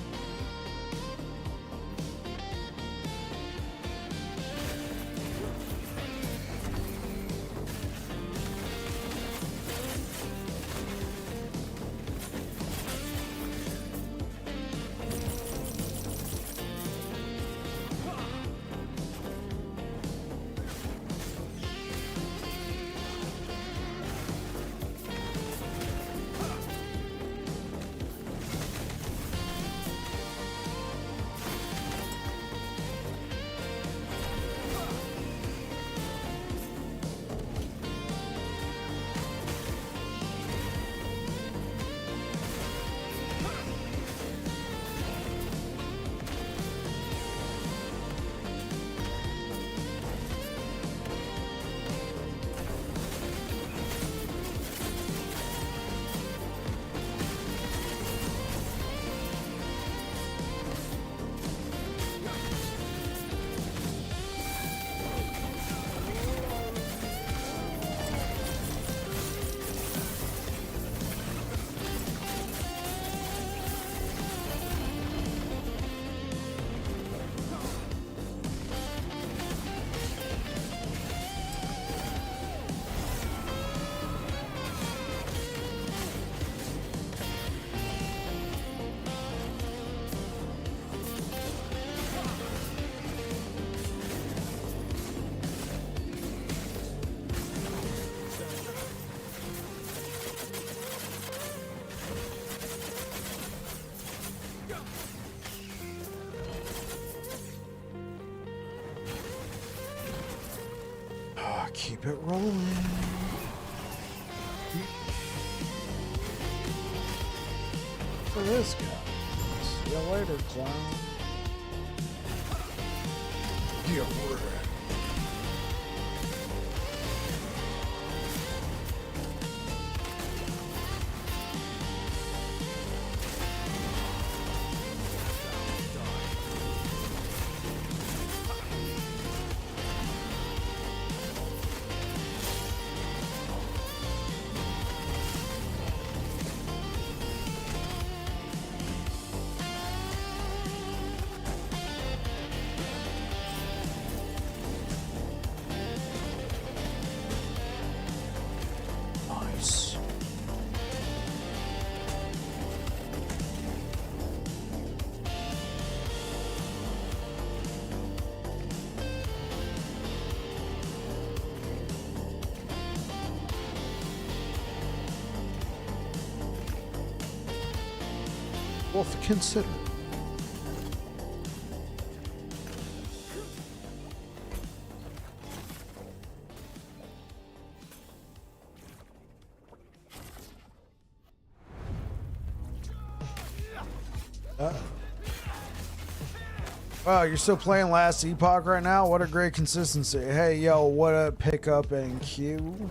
Keep it rolling. For this guy. See you later, clown. Yeah, we're nice. Worth considering. Wow, you're still playing Last Epoch right now? What a great consistency. Hey, yo, what a pickup and queue.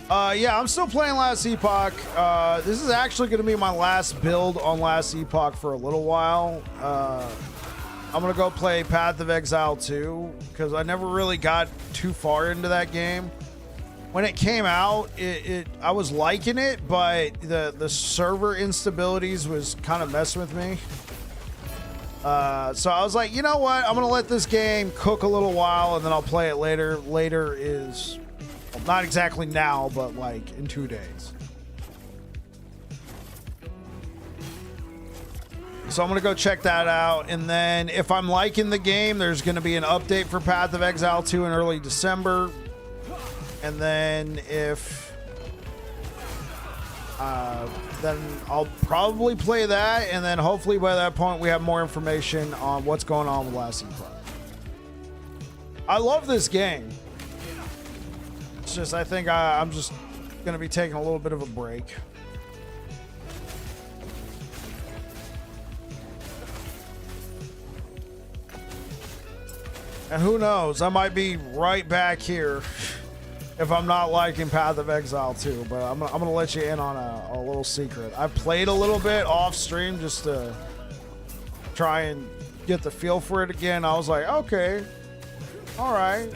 Yeah, I'm still playing Last Epoch. This is actually going to be my last build on Last Epoch for a little while. I'm going to go play Path of Exile 2 because I never really got too far into that game. When it came out, I was liking it, but the server instabilities was kind of messing with me. So I was like, you know what? I'm going to let this game cook a little while and then I'll play it later. Later is, well, not exactly now, but like in 2 days. So I'm going to go check that out. And then if I'm liking the game, there's going to be an update for Path of Exile 2 in early December. And then if... then I'll probably play that, and then hopefully by that point we have more information on what's going on with Last Epoch. I love this game. It's just, I think I'm just going to be taking a little bit of a break. And who knows, I might be right back here if I'm not liking Path of Exile 2, but I'm gonna let you in on a little secret. I played a little bit off stream just to try and get the feel for it again. I was like, okay, all right,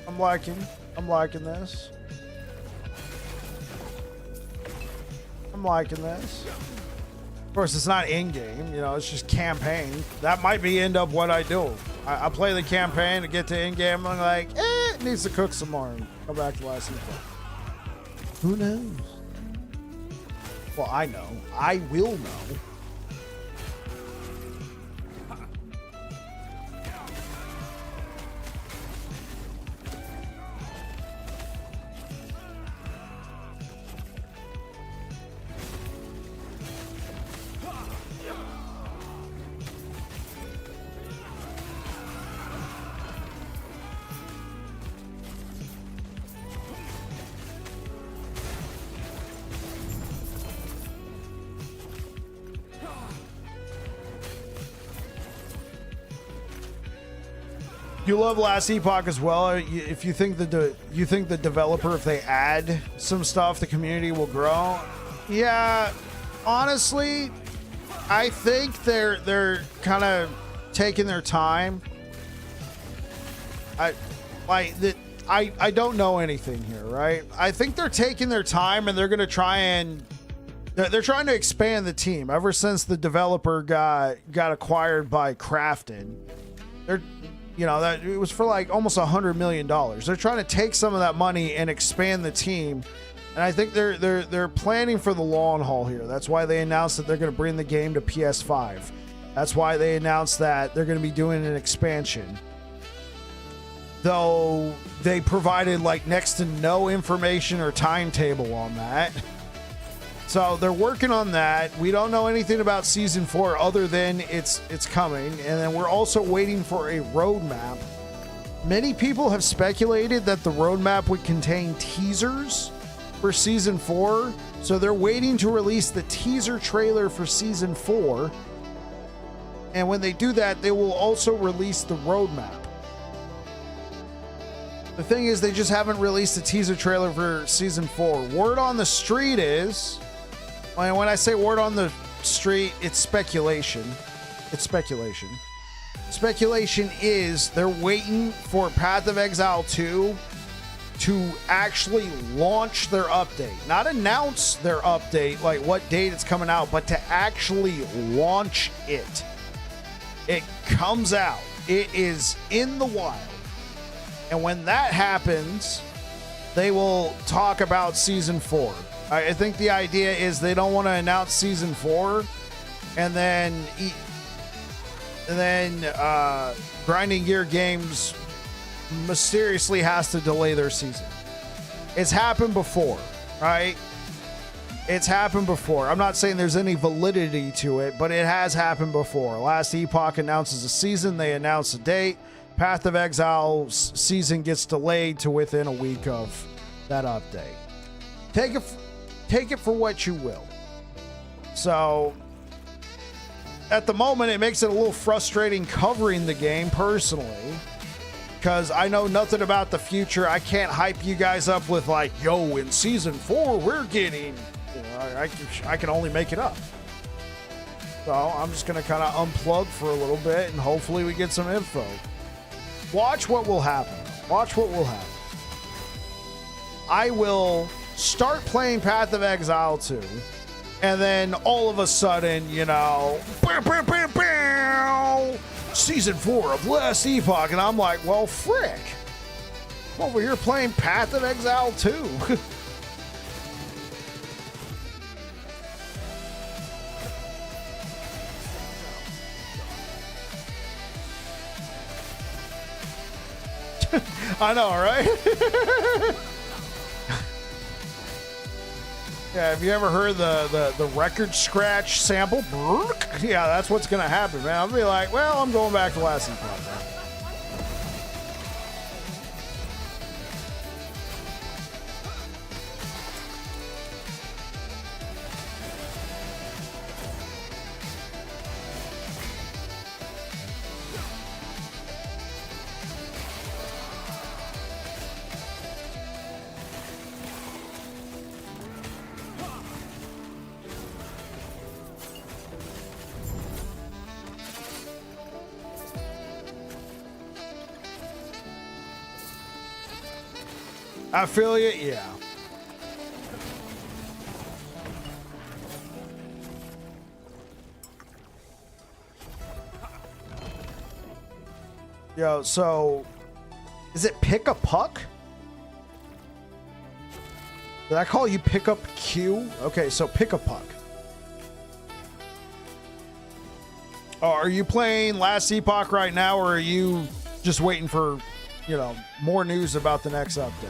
I'm liking this. I'm liking this. Of course, it's not in-game, you know, it's just campaign. That might be end up what I do. I play the campaign to get to in-game, I'm like, it needs to cook some more and come back to last season. Who knows? Well, I know. I will know. You love Last Epoch as well. If you think the developer, if they add some stuff, the community will grow. Yeah, honestly, I think they're kind of taking their time. I don't know anything here, right? I think they're taking their time and they're gonna try and they're trying to expand the team. Ever since the developer got acquired by Crafton, that it was for like almost $100 million. They're trying to take some of that money and expand the team, and I think they're planning for the long haul here. That's why they announced that they're going to bring the game to PS5. That's why they announced that they're going to be doing an expansion. Though they provided like next to no information or timetable on that. So they're working on that. We don't know anything about season 4 other than it's coming. And then we're also waiting for a roadmap. Many people have speculated that the roadmap would contain teasers for season 4. So they're waiting to release the teaser trailer for season 4. And when they do that, they will also release the roadmap. The thing is, they just haven't released a teaser trailer for season 4. Word on the street is... when I say word on the street, it's speculation. It's speculation. Speculation is they're waiting for Path of Exile 2 to actually launch their update. Not announce their update, like what date it's coming out, but to actually launch it. It comes out. It is in the wild. And when that happens, they will talk about season 4. I think the idea is they don't want to announce season 4 and then Grinding Gear Games mysteriously has to delay their season. It's happened before, right? It's happened before. I'm not saying there's any validity to it, but it has happened before. Last Epoch announces a season, they announce a date. Path of Exile's season gets delayed to within a week of that update. Take it for what you will. So, at the moment, it makes it a little frustrating covering the game personally, because I know nothing about the future. I can't hype you guys up with like, yo, in season 4, we're getting, I can only make it up. So, I'm just going to kind of unplug for a little bit and hopefully we get some info. Watch what will happen. Watch what will happen. I will start playing Path of Exile 2, and then all of a sudden, season 4 of Last Epoch, and I'm like, well, frick. I'm over here playing Path of Exile 2. I know, right? Yeah, have you ever heard the record scratch sample? Yeah, that's what's going to happen, man. I'll be like, well, I'm going back to Last Epoch. Affiliate, yeah. Yo, so is it pick a puck? Did I call you pick up Q? Okay, so pick a puck. Oh, are you playing Last Epoch right now, or are you just waiting for, you know, more news about the next update?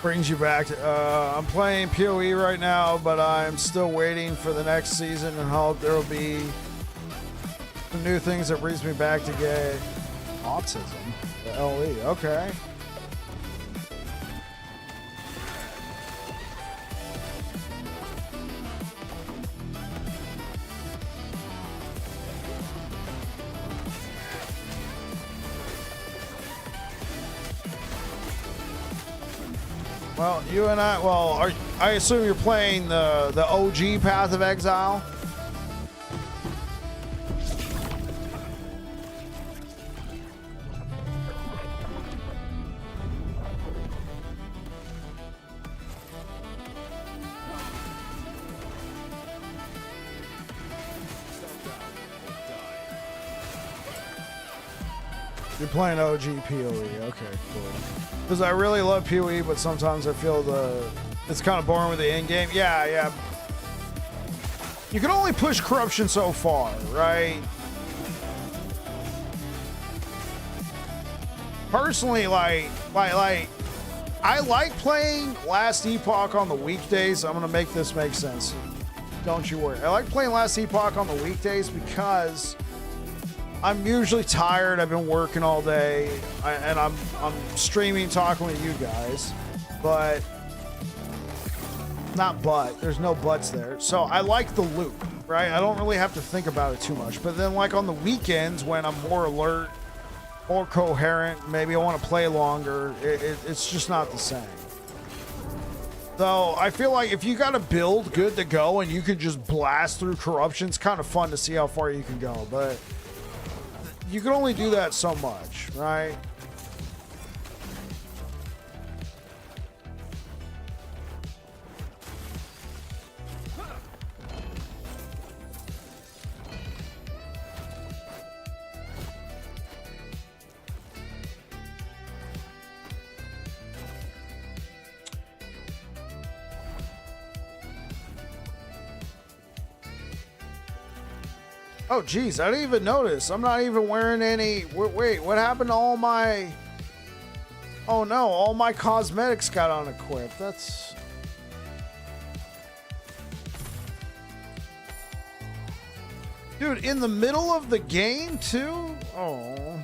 Brings you back to, I'm playing PoE right now, but I'm still waiting for the next season and hope there will be some new things that brings me back to get autism. The LE, okay. Well, you and I, well, I assume you're playing the OG Path of Exile. You're playing OG PoE, okay, cool. Because I really love PoE, but sometimes I feel it's kind of boring with the end game. Yeah. You can only push corruption so far, right? Personally, like I like playing Last Epoch on the weekdays. I'm gonna make this make sense. Don't you worry. I like playing Last Epoch on the weekdays because I'm usually tired. I've been working all day, and I'm streaming, talking with you guys. But not but. There's no buts there. So I like the loop, right? I don't really have to think about it too much. But then, like on the weekends when I'm more alert, more coherent, maybe I want to play longer. It's just not the same. Though I feel like if you got a build good to go and you can just blast through corruption, it's kind of fun to see how far you can go. But you can only do that so much, right? Oh, geez, I didn't even notice. I'm not even wearing any... Wait, what happened to all my... Oh, no, all my cosmetics got unequipped. That's... Dude, in the middle of the game, too? Oh...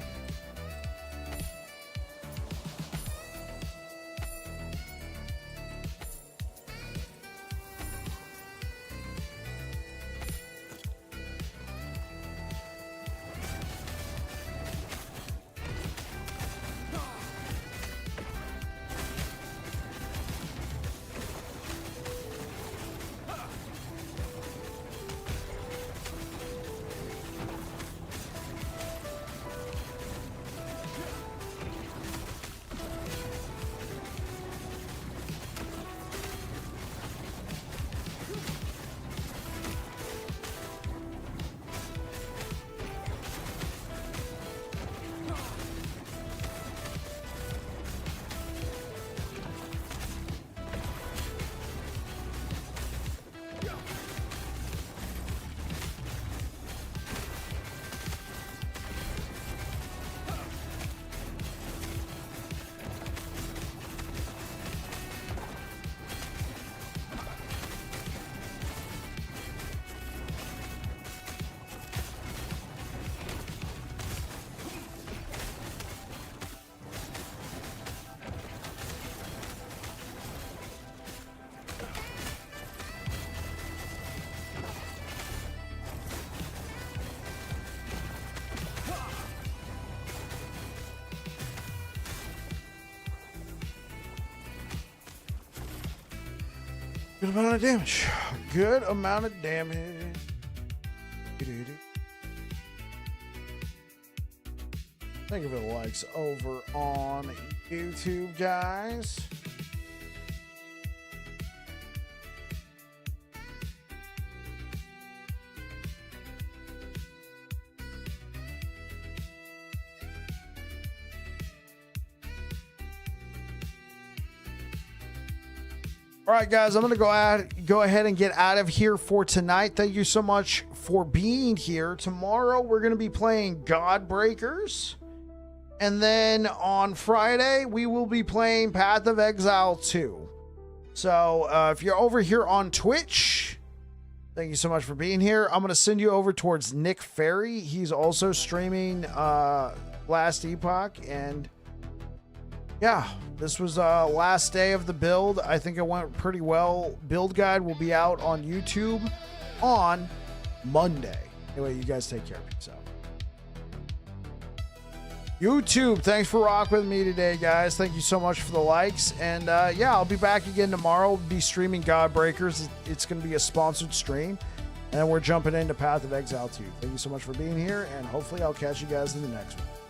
Good amount of damage. Good amount of damage. Thank you for the likes over on YouTube, guys. All right, guys, I'm going to go ahead and get out of here for tonight. Thank you so much for being here. Tomorrow, we're going to be playing God Breakers. And then on Friday, we will be playing Path of Exile 2. So if you're over here on Twitch, thank you so much for being here. I'm going to send you over towards Nick Ferry. He's also streaming Last Epoch. And yeah, this was last day of the build. I think it went pretty well. Build guide will be out on YouTube on Monday. Anyway, you guys take care of yourself. YouTube, thanks for rocking with me today, guys. Thank you so much for the likes. And yeah, I'll be back again tomorrow. We'll be streaming God Breakers. It's going to be a sponsored stream. And then we're jumping into Path of Exile 2. Thank you so much for being here. And hopefully I'll catch you guys in the next one.